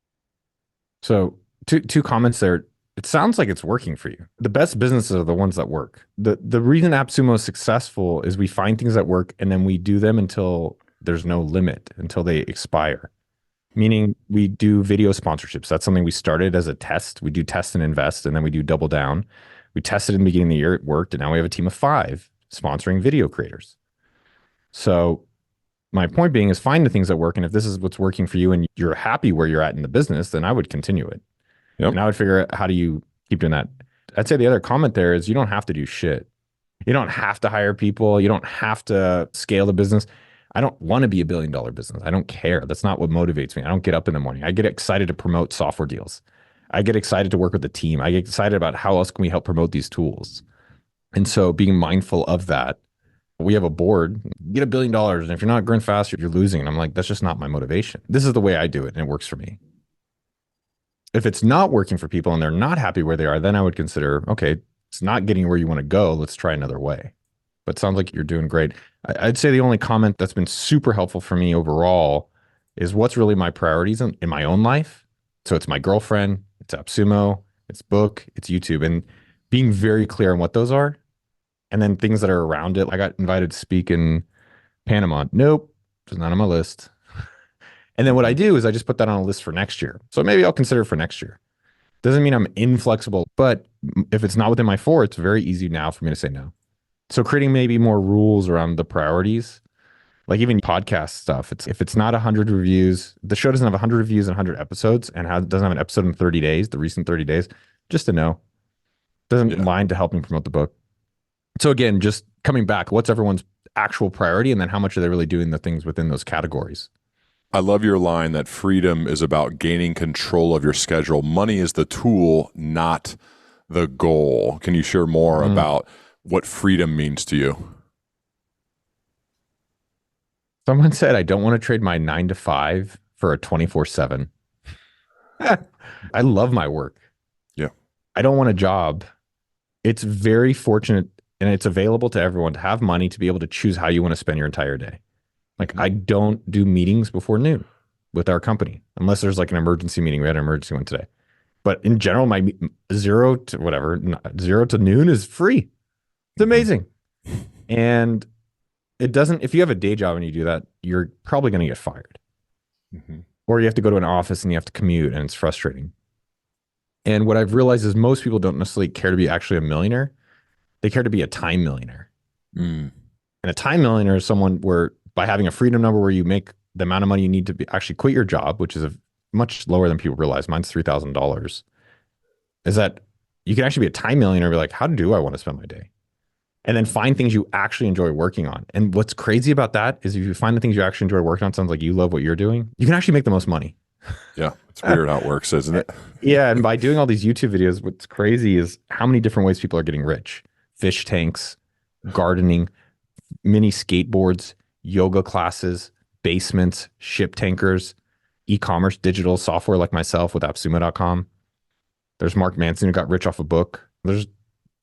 S1: So two comments there. It sounds like it's working for you. The best businesses are the ones that work. The reason AppSumo is successful is we find things that work, and then we do them until there's no limit, until they expire. meaning we do video sponsorships. That's something we started as a test. We do test and invest, and then we do double down. We tested in the beginning of the year, it worked, and now we have a team of 5 sponsoring video creators. So my point being is find the things that work, and if this is what's working for you and you're happy where you're at in the business, then I would continue it.
S2: Yep.
S1: And I would figure out how do you keep doing that. I'd say the other comment there is you don't have to do shit. You don't have to hire people. You don't have to scale the business. I don't want to be $1 billion business. I don't care. That's not what motivates me. I don't get up in the morning. I get excited to promote software deals. I get excited to work with the team. I get excited about how else can we help promote these tools. And so being mindful of that, we have a board, get $1 billion. And if you're not growing fast, you're losing. And I'm like, that's just not my motivation. This is the way I do it. And it works for me. If it's not working for people and they're not happy where they are, then I would consider, okay, it's not getting where you want to go. Let's try another way. But it sounds like you're doing great. I'd say the only comment that's been super helpful for me overall is what's really my priorities in my own life. So it's my girlfriend, it's AppSumo, it's book, it's YouTube, and being very clear on what those are. And then things that are around it. I got invited to speak in Panama. Nope, it's not on my list. And then what I
S2: Mhm.
S1: do is I just put that on a list for next year. So maybe I'll consider for next year. Doesn't mean I'm inflexible, but if it's not within my 4, it's very easy now for me to say no. So creating maybe more rules around the priorities, like even podcast stuff. It's if it's not 100 reviews, the show doesn't have 100 reviews and 100 episodes, and doesn't have an episode in 30 days, the recent 30 days, just a no. Doesn't
S2: Yeah.
S1: mind to help me promote the book. So again, just coming back, what's everyone's actual priority, and then how much are they really doing the things within those categories?
S2: I love your line that freedom is about gaining control of your schedule. Money is the tool, not the goal. Can you share more
S1: Mm.
S2: about what freedom means to you?
S1: Someone said I don't want to trade my 9 to 5 for a 24/7. I love my work.
S2: Yeah.
S1: I don't want a job. It's very fortunate and it's available to everyone to have money to be able to choose how you want to spend your entire day. Like I don't do meetings before noon with our company unless there's like an emergency meeting. We had an emergency one today. But in general, my 0 to noon is free. It's
S2: Mhm.
S1: amazing. And it doesn't, if you have a day job and you do that, you're probably going to get fired.
S2: Mhm.
S1: Or you have to go to an office and you have to commute and it's frustrating. And what I've realized is most people don't necessarily care to be actually a millionaire. They care to be a time millionaire.
S2: Mm.
S1: And a time millionaire is someone where by having a freedom number where you make the amount of money you need to be, actually quit your job, which is much lower than people realize. Mine's $3,000. Is that you can actually be a time millionaire and be like, how do I want to spend my day? And then find things you actually enjoy working on. And what's crazy about that is if you find the things you actually enjoy working on, sounds like you love what you're doing, you can actually make the most money.
S2: Yeah. It's weird how it works, isn't it?
S1: Yeah. And by doing all these YouTube videos, what's crazy is how many different ways people are getting rich. Fish tanks, gardening, mini skateboards, yoga classes, basements, ship tankers, e-commerce, digital software like myself with AppSumo.com. There's Mark Manson who got rich off a book. There's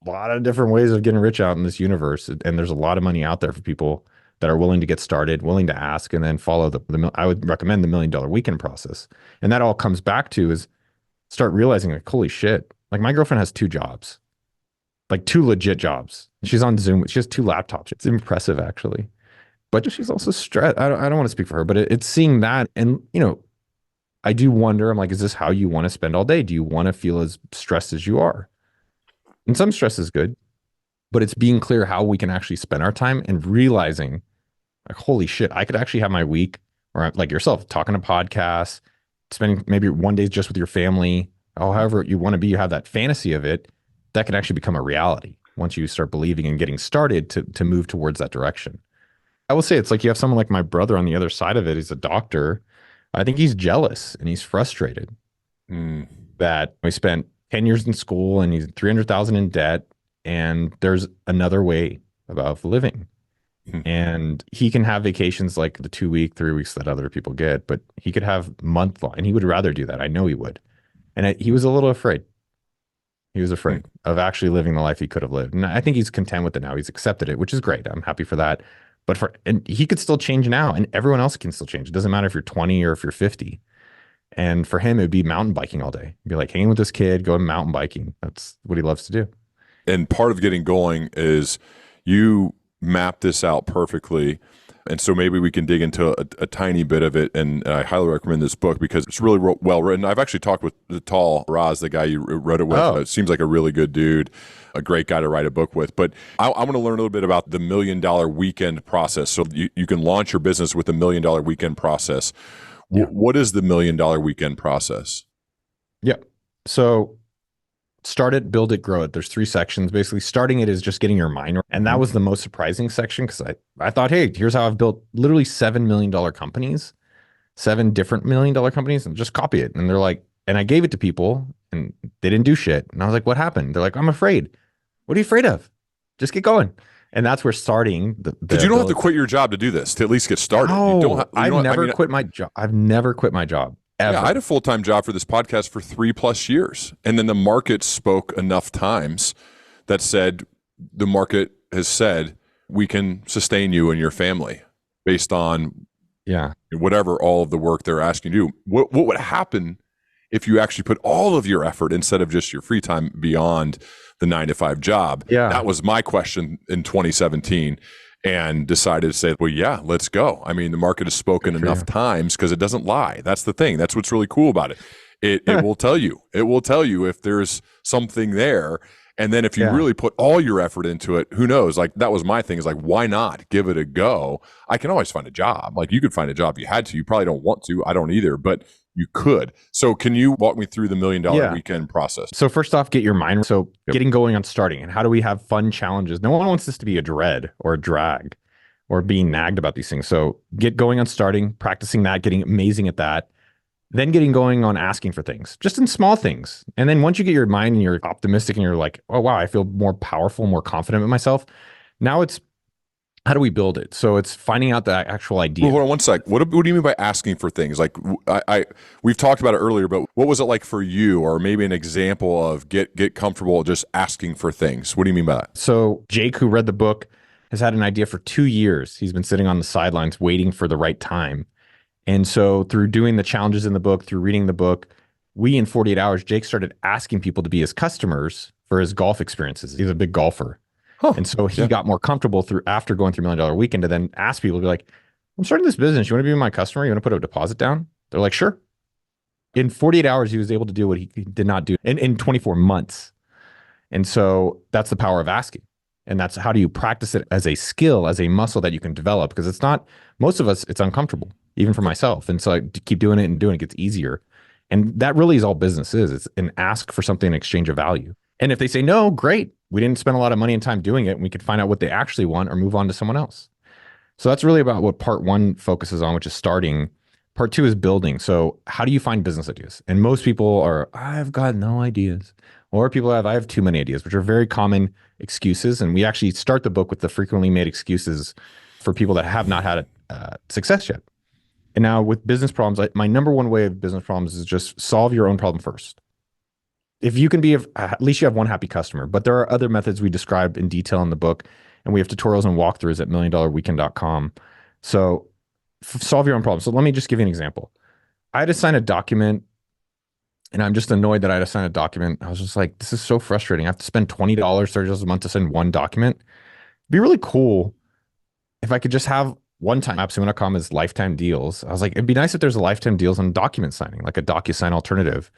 S1: a lot of different ways of getting rich out in this universe. And there's a lot of money out there for people that are willing to get started, willing to ask, and then follow I would recommend the $1 Million Weekend process. And that all comes back to is start realizing like, holy shit, like my girlfriend has 2 jobs, like 2 legit jobs. She's on Zoom. She has 2 laptops. It's impressive actually. But she's also stressed. I don't want to speak for her, but it's seeing that. And, I do wonder, I'm like, is this how you want to spend all day? Do you want to feel as stressed as you are? And some stress is good, but it's being clear how we can actually spend our time and realizing like, holy shit, I could actually have my week or like yourself talking to podcasts, spending maybe one day just with your family, however you want to be, you have that fantasy of it that can actually become a reality once you start believing and getting started to move towards that direction. I will say it's like you have someone like my brother on the other side of it. He's a doctor. I think he's jealous and he's frustrated
S2: Mm.
S1: that he spent 10 years in school and he's 300,000 in debt and there's another way of living.
S2: Hmm.
S1: And he can have vacations like the 2 week, 3 weeks that other people get, but he could have month long and he would rather do that. I know he would. And he was a little afraid. He was
S2: Hmm.
S1: afraid of actually living the life he could have lived. And I think he's content with it now. He's accepted it, which is great. I'm happy for that. And he could still change now and everyone else can still change. It doesn't matter if you're 20 or if you're 50. And for him, it would be mountain biking all day. It'd be like hanging with this kid, going mountain biking. That's what he loves to do.
S2: And part of getting going is you map this out perfectly. And so maybe we can dig into a tiny bit of it. And I highly recommend this book because it's really well written. I've actually talked with the Tal Raz, the guy you wrote it with.
S1: Oh,
S2: It seems like a really good dude, a great guy to write a book with. But I want to learn a little bit about the $1,000,000 weekend process. So you can launch your business with the $1,000,000 weekend process.
S1: yeah.
S2: What is the $1,000,000 weekend process?
S1: Yeah. So start it, build it, grow it. There's 3 sections. Basically, starting it is just getting your mind right. And that was the most surprising section because I thought, hey, here's how I've built literally $7 million companies, 7 different $1,000,000 companies, and just copy it. And they're like, and I gave it to people and they didn't do shit. And I was like, what happened? They're like, I'm afraid. What are you afraid of? Just get going. And that's where starting
S2: Because you don't have to quit your job to do this, to at least get started.
S1: No, I've never quit my job. I've never quit my job. Ever.
S2: Yeah, I had a full-time job for this podcast for 3+ years. And then the market spoke enough times that said, the market has said, we can sustain you and your family based on whatever all of the work they're asking you to do. What would happen if you actually put all of your effort instead of just your free time beyond the 9-to-5 job?
S1: Yeah.
S2: That was my question in 2017. And decided to say, well, yeah, let's go. I mean, the market has spoken enough times because it doesn't lie. That's the thing. That's what's really cool about it. It will tell you. It will tell you if there's something there. And then if you really put all your effort into it, who knows? Like, that was my thing, is like, why not give it a go? I can always find a job. Like, you could find a job if you had to. You probably don't want to. I don't either, but you could. So can you walk me through the $1,000,000 weekend process?
S1: So first off, get your mind. So getting going on starting, and how do we have fun challenges? No one wants this to be a dread or a drag or being nagged about these things. So get going on starting, practicing that, getting amazing at that, then getting going on asking for things, just in small things. And then once you get your mind and you're optimistic and you're like, oh, wow, I feel more powerful, more confident in myself. Now it's, how do we build it? So it's finding out the actual idea.
S2: Well, hold on one sec. What do you mean by asking for things? Like, we've talked about it earlier, but what was it like for you, or maybe an example of get comfortable just asking for things? What do you mean by that?
S1: So Jake, who read the book, has had an idea for 2 years. He's been sitting on the sidelines waiting for the right time. And so through doing the challenges in the book, through reading the book, in 48 hours, Jake started asking people to be his customers for his golf experiences. He's a big golfer. Huh. And so he got more comfortable after going through $1,000,000 Weekend to then ask people to be like, I'm starting this business. You want to be my customer? You want to put a deposit down? They're like, sure. In 48 hours, he was able to do what he did not do in 24 months. And so that's the power of asking. And that's how do you practice it as a skill, as a muscle that you can develop? Because it's not, most of us, it's uncomfortable, even for myself. And so I keep doing it and doing it gets easier. And that really is all business is. It's an ask for something in exchange of value. And if they say no, great. We didn't spend a lot of money and time doing it. And we could find out what they actually want or move on to someone else. So that's really about what part 1 focuses on, which is starting. Part 2 is building. So how do you find business ideas? And most people are, I've got no ideas. Or people have, I have too many ideas, which are very common excuses. And we actually start the book with the frequently made excuses for people that have not had success yet. And now with business problems, my number 1 way of business problems is just solve your own problem first. If you can be, at least you have one happy customer. But there are other methods we describe in detail in the book. And we have tutorials and walkthroughs at milliondollarweekend.com. So solve your own problem. So let me just give you an example. I had to sign a document, and I'm just annoyed that I had to sign a document. I was just like, this is so frustrating. I have to spend $20, $30 a month to send one document. It'd be really cool if I could just have one time. Appsumo.com is lifetime deals. I was like, it'd be nice if there's a lifetime deals on document signing, like a DocuSign alternative.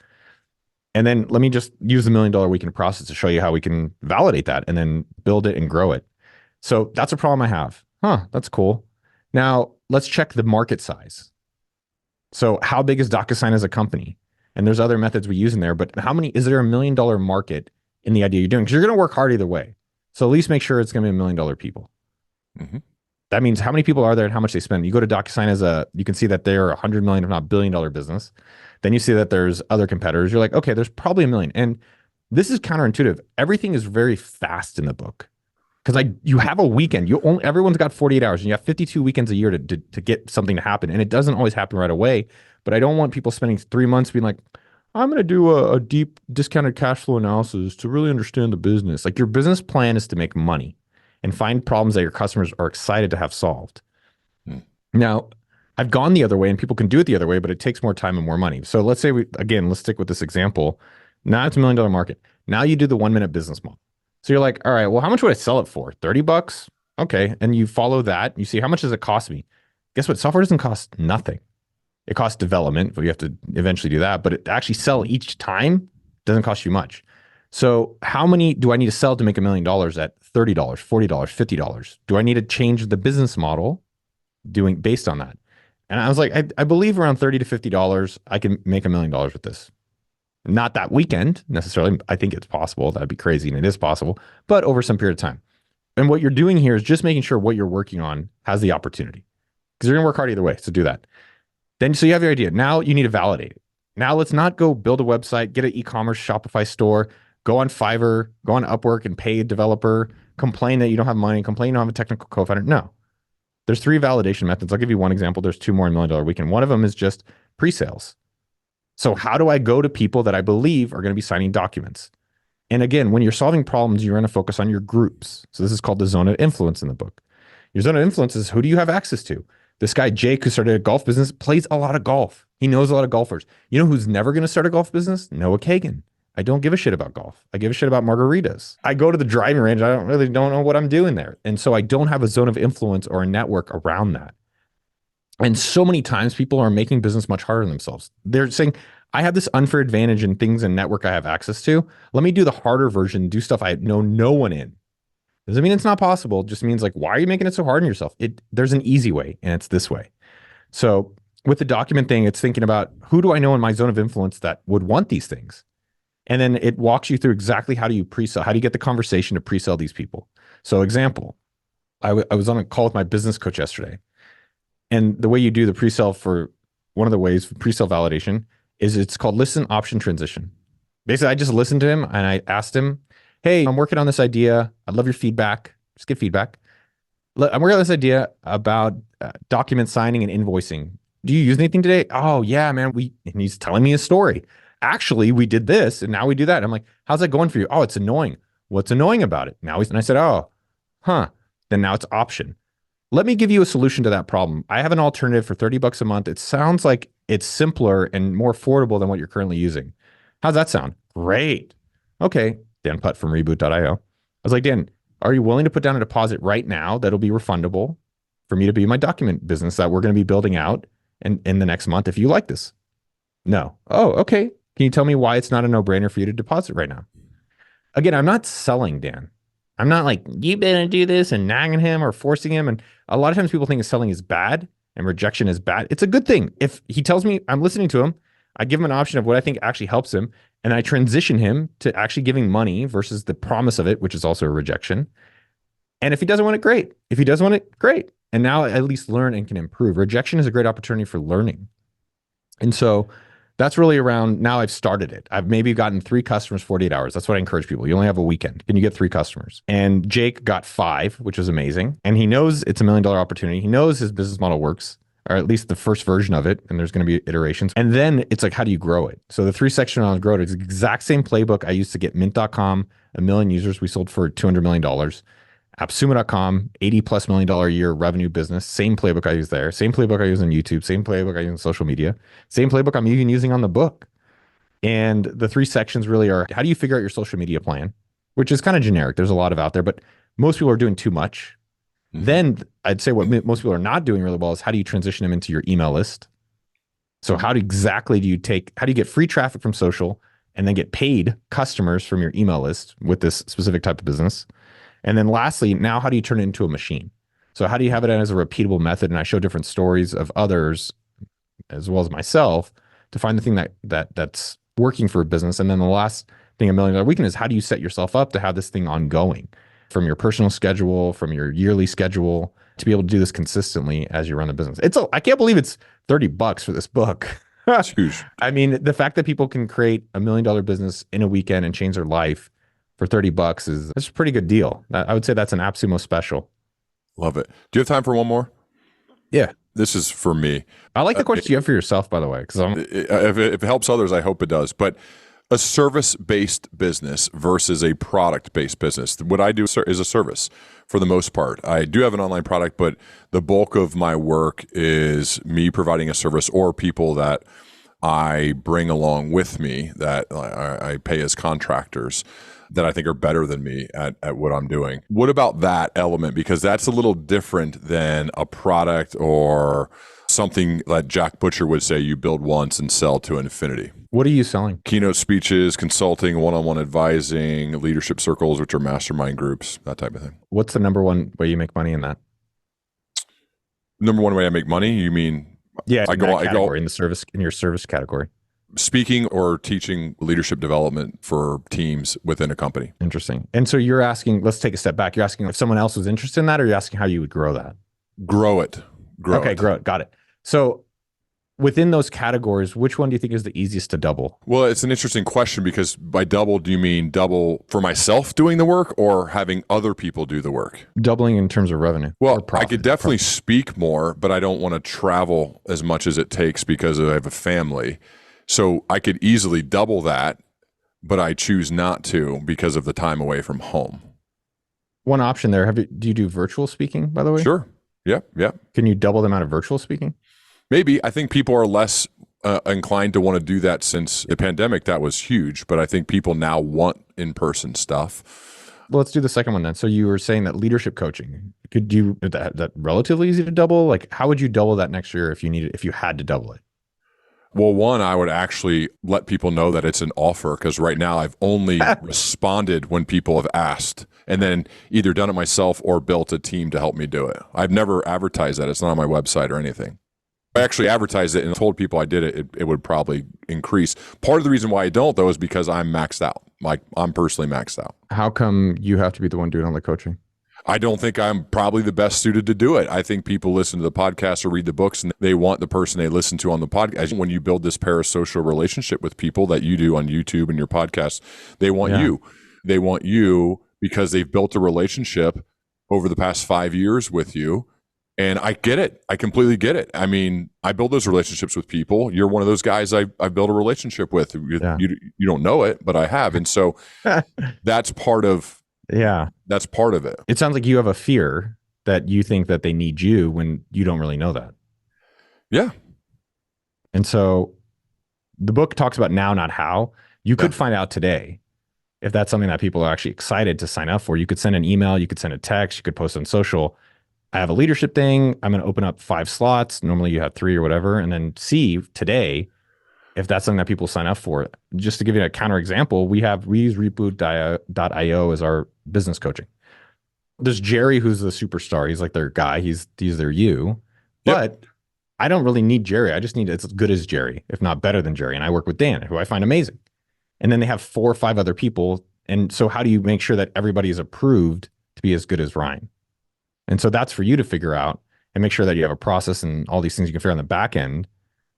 S1: And then let me just use the $1,000,000 Weekend process to show you how we can validate that and then build it and grow it. So that's a problem I have. That's cool. Now let's check the market size. So how big is DocuSign as a company? And there's other methods we use in there, but is there a $1,000,000 market in the idea you're doing? Because you're going to work hard either way. So at least make sure it's going to be $1,000,000 people. Mm-hmm. That means how many people are there and how much they spend. You go to DocuSign you can see that they're a 100 million, if not billion-dollar business. Then you see that there's other competitors. You're like, okay, there's probably 1 million. And this is counterintuitive. Everything is very fast in the book. Because you have a weekend. Everyone's got 48 hours, and you have 52 weekends a year to get something to happen. And it doesn't always happen right away. But I don't want people spending 3 months being like, I'm going to do a deep discounted cash flow analysis to really understand the business. Like, your business plan is to make money and find problems that your customers are excited to have solved. Now, I've gone the other way, and people can do it the other way, but it takes more time and more money. So let's say let's stick with this example. Now it's a $1,000,000 market. Now you do the 1-minute business model. So you're like, all right, well, how much would I sell it for? $30? Okay. And you follow that. You see, how much does it cost me? Guess what? Software doesn't cost nothing. It costs development, but you have to eventually do that. But it actually sell each time doesn't cost you much. So how many do I need to sell to make $1 million at $30, $40, $50? Do I need to change the business model doing based on that? And I was like, I believe around $30 to $50, I can make $1 million with this. Not that weekend necessarily. I think it's possible. That'd be crazy, and it is possible, but over some period of time. And what you're doing here is just making sure what you're working on has the opportunity, because you're going to work hard either way. So do that. Then, so you have your idea. Now you need to validate it. Now let's not go build a website, get an e-commerce Shopify store, go on Fiverr, go on Upwork and pay a developer, complain that you don't have money, complain you don't have a technical co-founder. No. There's 3 validation methods. I'll give you one example. There's 2 more in $1 Million Weekend. One of them is just pre-sales. So how do I go to people that I believe are going to be signing documents? And again, when you're solving problems, you're going to focus on your groups. So this is called the zone of influence in the book. Your zone of influence is, who do you have access to? This guy, Jake, who started a golf business, plays a lot of golf. He knows a lot of golfers. You know who's never going to start a golf business? Noah Kagan. I don't give a shit about golf. I give a shit about margaritas. I go to the driving range. I don't know what I'm doing there. And so I don't have a zone of influence or a network around that. And so many times people are making business much harder on themselves. They're saying, I have this unfair advantage in things and network I have access to. Let me do the harder version, do stuff I know no one in. Doesn't mean it's not possible. It just means, like, why are you making it so hard on yourself? There's an easy way, and it's this way. So with the document thing, it's thinking about, who do I know in my zone of influence that would want these things? And then it walks you through exactly how do you pre-sell, how do you get the conversation to pre-sell these people? So example, I was on a call with my business coach yesterday. And the way you do the pre-sell, for one of the ways for pre-sell validation, is it's called listen, option, transition. Basically, I just listened to him and I asked him, hey, I'm working on this idea. I'd love your feedback. Just get feedback. I'm working on this idea about document signing and invoicing. Do you use anything today? Oh, yeah, man. And he's telling me a story. Actually, we did this and now we do that. I'm like, how's that going for you? Oh, it's annoying. What's annoying about it? And I said, oh, huh. Then now it's option. Let me give you a solution to that problem. I have an alternative for $30 a month. It sounds like it's simpler and more affordable than what you're currently using. How's that sound? Great. Okay. Dan Putt from reboot.io. I was like, Dan, are you willing to put down a deposit right now that'll be refundable for me to be my document business that we're going to be building out in the next month if you like this? No. Oh, okay. Can you tell me why it's not a no-brainer for you to deposit right now? Again, I'm not selling, Dan. I'm not like, you better do this and nagging him or forcing him. And a lot of times people think selling is bad and rejection is bad. It's a good thing. If he tells me, I'm listening to him, I give him an option of what I think actually helps him, and I transition him to actually giving money versus the promise of it, which is also a rejection. And if he doesn't want it, great. If he does want it, great. And now I at least learn and can improve. Rejection is a great opportunity for learning. And so that's really around, now I've started it. I've maybe gotten 3 customers, 48 hours. That's what I encourage people. You only have a weekend. Can you get 3 customers? And Jake got 5, which was amazing. And he knows it's $1 million opportunity. He knows his business model works, or at least the first version of it. And there's going to be iterations. And then it's like, how do you grow it? So the 3 sections on grow it is the exact same playbook I used to get Mint.com, 1 million users. We sold for $200 million. AppSumo.com, $80+ million a year revenue business. Same playbook I use there. Same playbook I use on YouTube. Same playbook I use on social media. Same playbook I'm even using on the book. And the 3 sections really are, how do you figure out your social media plan? Which is kind of generic. There's a lot of out there, but most people are doing too much. Mm-hmm. Then I'd say what most people are not doing really well is, how do you transition them into your email list? So how exactly do you get free traffic from social and then get paid customers from your email list with this specific type of business? And then lastly, now how do you turn it into a machine? So how do you have it as a repeatable method? And I show different stories of others as well as myself to find the thing that's working for a business. And then the last thing, $1 million weekend, is how do you set yourself up to have this thing ongoing from your personal schedule, from your yearly schedule, to be able to do this consistently as you run the business. I can't believe it's $30 for this book.
S2: That's huge.
S1: I mean, the fact that people can create $1 million business in a weekend and change their life for $30 that's a pretty good deal. I would say that's an AppSumo special.
S2: Love it. Do you have time for one more?
S1: Yeah.
S2: This is for me.
S1: I like the question you have for yourself, by the way, because
S2: if it helps others, I hope it does. But a service-based business versus a product-based business. What I do is a service for the most part. I do have an online product, but the bulk of my work is me providing a service, or people that I bring along with me that I pay as contractors. that I think are better than me at what I'm doing. What about that element? Because that's a little different than a product or something that Jack Butcher would say you build once and sell to infinity.
S1: What are you selling?
S2: Keynote speeches, consulting, one-on-one advising, leadership circles, which are mastermind groups, that type of thing.
S1: What's the number one way you make money in that?
S2: Number one way I make money? You mean?
S1: Yeah,
S2: I go
S1: in your service category.
S2: Speaking or teaching leadership development for teams within a company.
S1: Interesting. And so you're asking, let's take a step back. You're asking if someone else was interested in that, or you're asking how you would grow that?
S2: Grow it. Grow it.
S1: Got it. So within those categories, which one do you think is the easiest to double?
S2: Well, it's an interesting question, because by double, do you mean double for myself doing the work or having other people do the work?
S1: Doubling in terms of revenue.
S2: Well, I could definitely speak more, but I don't want to travel as much as it takes because I have a family. So I could easily double that, but I choose not to because of the time away from home.
S1: One option there. Do you do virtual speaking, by the way?
S2: Sure. Yep.
S1: Can you double the amount of virtual speaking?
S2: Maybe. I think people are less inclined to want to do that since the pandemic. That was huge, but I think people now want in-person stuff.
S1: Well, let's do the second one then. So you were saying that leadership coaching, that relatively easy to double? Like, how would you double that next year if you had to double it?
S2: Well, one, I would actually let people know that it's an offer, because right now I've only responded when people have asked, and then either done it myself or built a team to help me do it. I've never advertised that. It's not on my website or anything. If I actually advertised it and told people I did it, it would probably increase. Part of the reason why I don't, though, is because I'm maxed out. Like, I'm personally maxed out.
S1: How come you have to be the one doing all the coaching?
S2: I don't think I'm probably the best suited to do it. I think people listen to the podcast or read the books and they want the person they listen to on the podcast. When you build this parasocial relationship with people that you do on YouTube and your podcast, they want you. They want you because they've built a relationship over the past 5 years with you. And I get it. I completely get it. I mean, I build those relationships with people. You're one of those guys I built a relationship with. You don't know it, but I have. And so that's part of that's part of it.
S1: It sounds like you have a fear that you think that they need you when you don't really know that.
S2: Yeah.
S1: And so the book talks about now, not how. You could find out today if that's something that people are actually excited to sign up for. You could send an email, you could send a text, you could post on social. I have a leadership thing. I'm going to open up 5 slots. Normally you have 3 or whatever, and then see today if that's something that people sign up for. Just to give you a counterexample, we use reboot.io as our business coaching. There's Jerry, who's the superstar. He's like their guy. He's their you. But I don't really need Jerry. I just need as good as Jerry, if not better than Jerry. And I work with Dan, who I find amazing. And then they have 4 or 5 other people. And so how do you make sure that everybody is approved to be as good as Ryan? And so that's for you to figure out and make sure that you have a process and all these things you can figure out on the back end.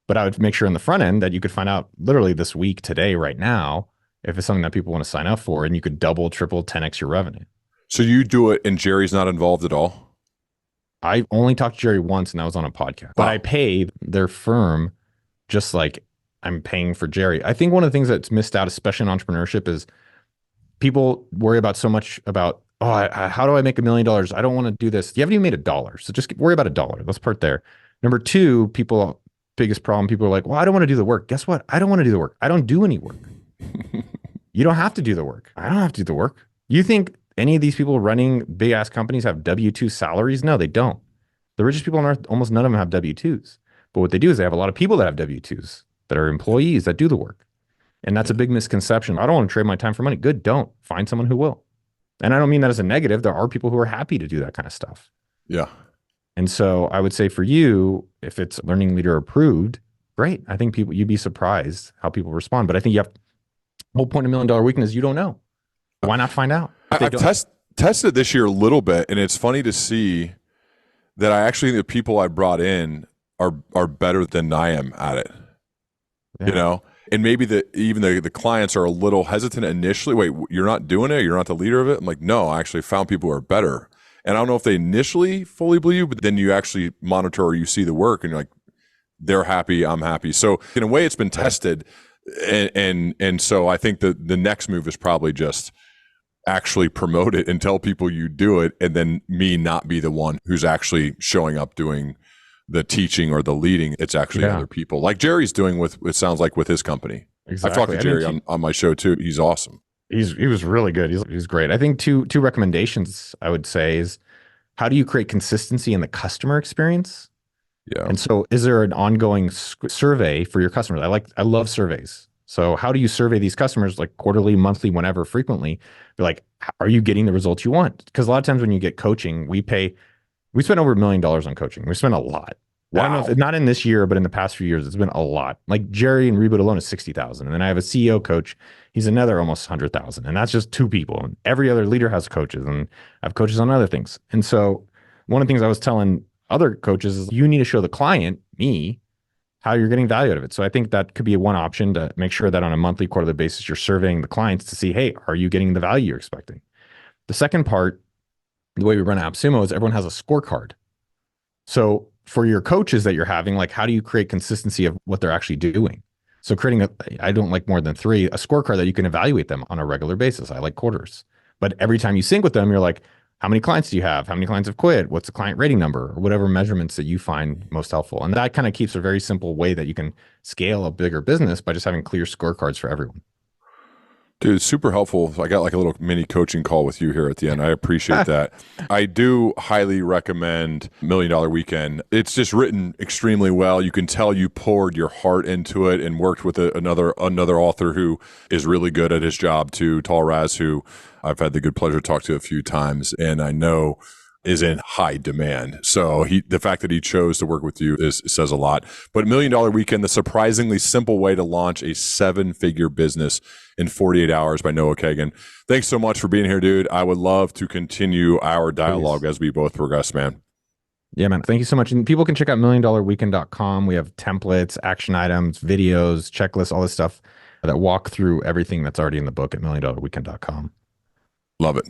S1: But I would make sure on the front end that you could find out literally this week, today, right now, if it's something that people want to sign up for, and you could double, triple, 10x your revenue.
S2: So you do it and Jerry's not involved at all?
S1: I only talked to Jerry once, and that was on a podcast. But I pay their firm just like I'm paying for Jerry. I think one of the things that's missed out, especially in entrepreneurship, is people worry about so much about, how do I make $1 million? I don't want to do this. You haven't even made $1. So just worry about $1. Let's part there. Number 2, biggest problem, people are like, well, I don't want to do the work. Guess what? I don't want to do the work. I don't do any work. You don't have to do the work. I don't have to do the work. You think any of these people running big ass companies have W-2 salaries? No, they don't. The richest people on earth, almost none of them have W-2s. But what they do is they have a lot of people that have W-2s that are employees that do the work. And that's a big misconception. I don't want to trade my time for money. Good, don't. Find someone who will. And I don't mean that as a negative. There are people who are happy to do that kind of stuff.
S2: Yeah.
S1: And so I would say for you, if it's learning leader approved, great. I think you'd be surprised how people respond. But I think the whole point of $1 million weekend is you don't know. Why not find out?
S2: I've tested this year a little bit, and it's funny to see that I actually think the people I brought in are better than I am at it. Yeah. You know? And maybe even the clients are a little hesitant initially. Wait, you're not doing it? You're not the leader of it? I'm like, no, I actually found people who are better. And I don't know if they initially fully believe you, but then you actually monitor or you see the work and you're like, they're happy, I'm happy. So in a way it's been tested. And so I think the next move is probably just actually promote it and tell people you do it, and then me not be the one who's actually showing up doing the teaching or the leading. It's actually other people, like Jerry's doing with, it sounds like, with his company. Exactly. I've talked to Jerry on my show too. He's awesome.
S1: he was really good. He's great. I think two recommendations I would say is how do you create consistency in the customer experience?
S2: Yeah.
S1: And so, is there an ongoing survey for your customers? I love surveys. So, how do you survey these customers like quarterly, monthly, whenever, frequently? Be like, are you getting the results you want? Because a lot of times when you get coaching, we spent over $1 million on coaching. We spent a lot. I don't know if
S2: Wow.
S1: not in this year, but in the past few years, it's been a lot. Like Jerry and Reboot alone is 60,000, and then I have a CEO coach. He's another almost 100,000, and that's just two people. And every other leader has coaches, and I have coaches on other things. And so, one of the things I was telling other coaches is you need to show the client, me, how you're getting value out of it. So I think that could be one option to make sure that on a monthly, quarterly basis, you're surveying the clients to see, hey, are you getting the value you're expecting? The second part, the way we run AppSumo is everyone has a scorecard. So for your coaches that you're having, like how do you create consistency of what they're actually doing? So I don't like more than three, a scorecard that you can evaluate them on a regular basis. I like quarters. But every time you sync with them, you're like, how many clients do you have? How many clients have quit? What's the client rating number? Or whatever measurements that you find most helpful. And that kind of keeps a very simple way that you can scale a bigger business by just having clear scorecards for everyone.
S2: Dude, super helpful. I got like a little mini coaching call with you here at the end. I appreciate that. I do highly recommend $1 Million Weekend. It's just written extremely well. You can tell you poured your heart into it and worked with another author who is really good at his job too, Tal Raz, who I've had the good pleasure to talk to a few times, and I know is in high demand. So the fact that he chose to work with you says a lot. But $1 Million Weekend, the surprisingly simple way to launch a 7-figure business in 48 hours by Noah Kagan. Thanks so much for being here, dude. I would love to continue our dialogue
S1: Please.
S2: as we both progress, man.
S1: Yeah, man. Thank you so much. And people can check out milliondollarweekend.com. We have templates, action items, videos, checklists, all this stuff that walk through everything that's already in the book at milliondollarweekend.com.
S2: Love it.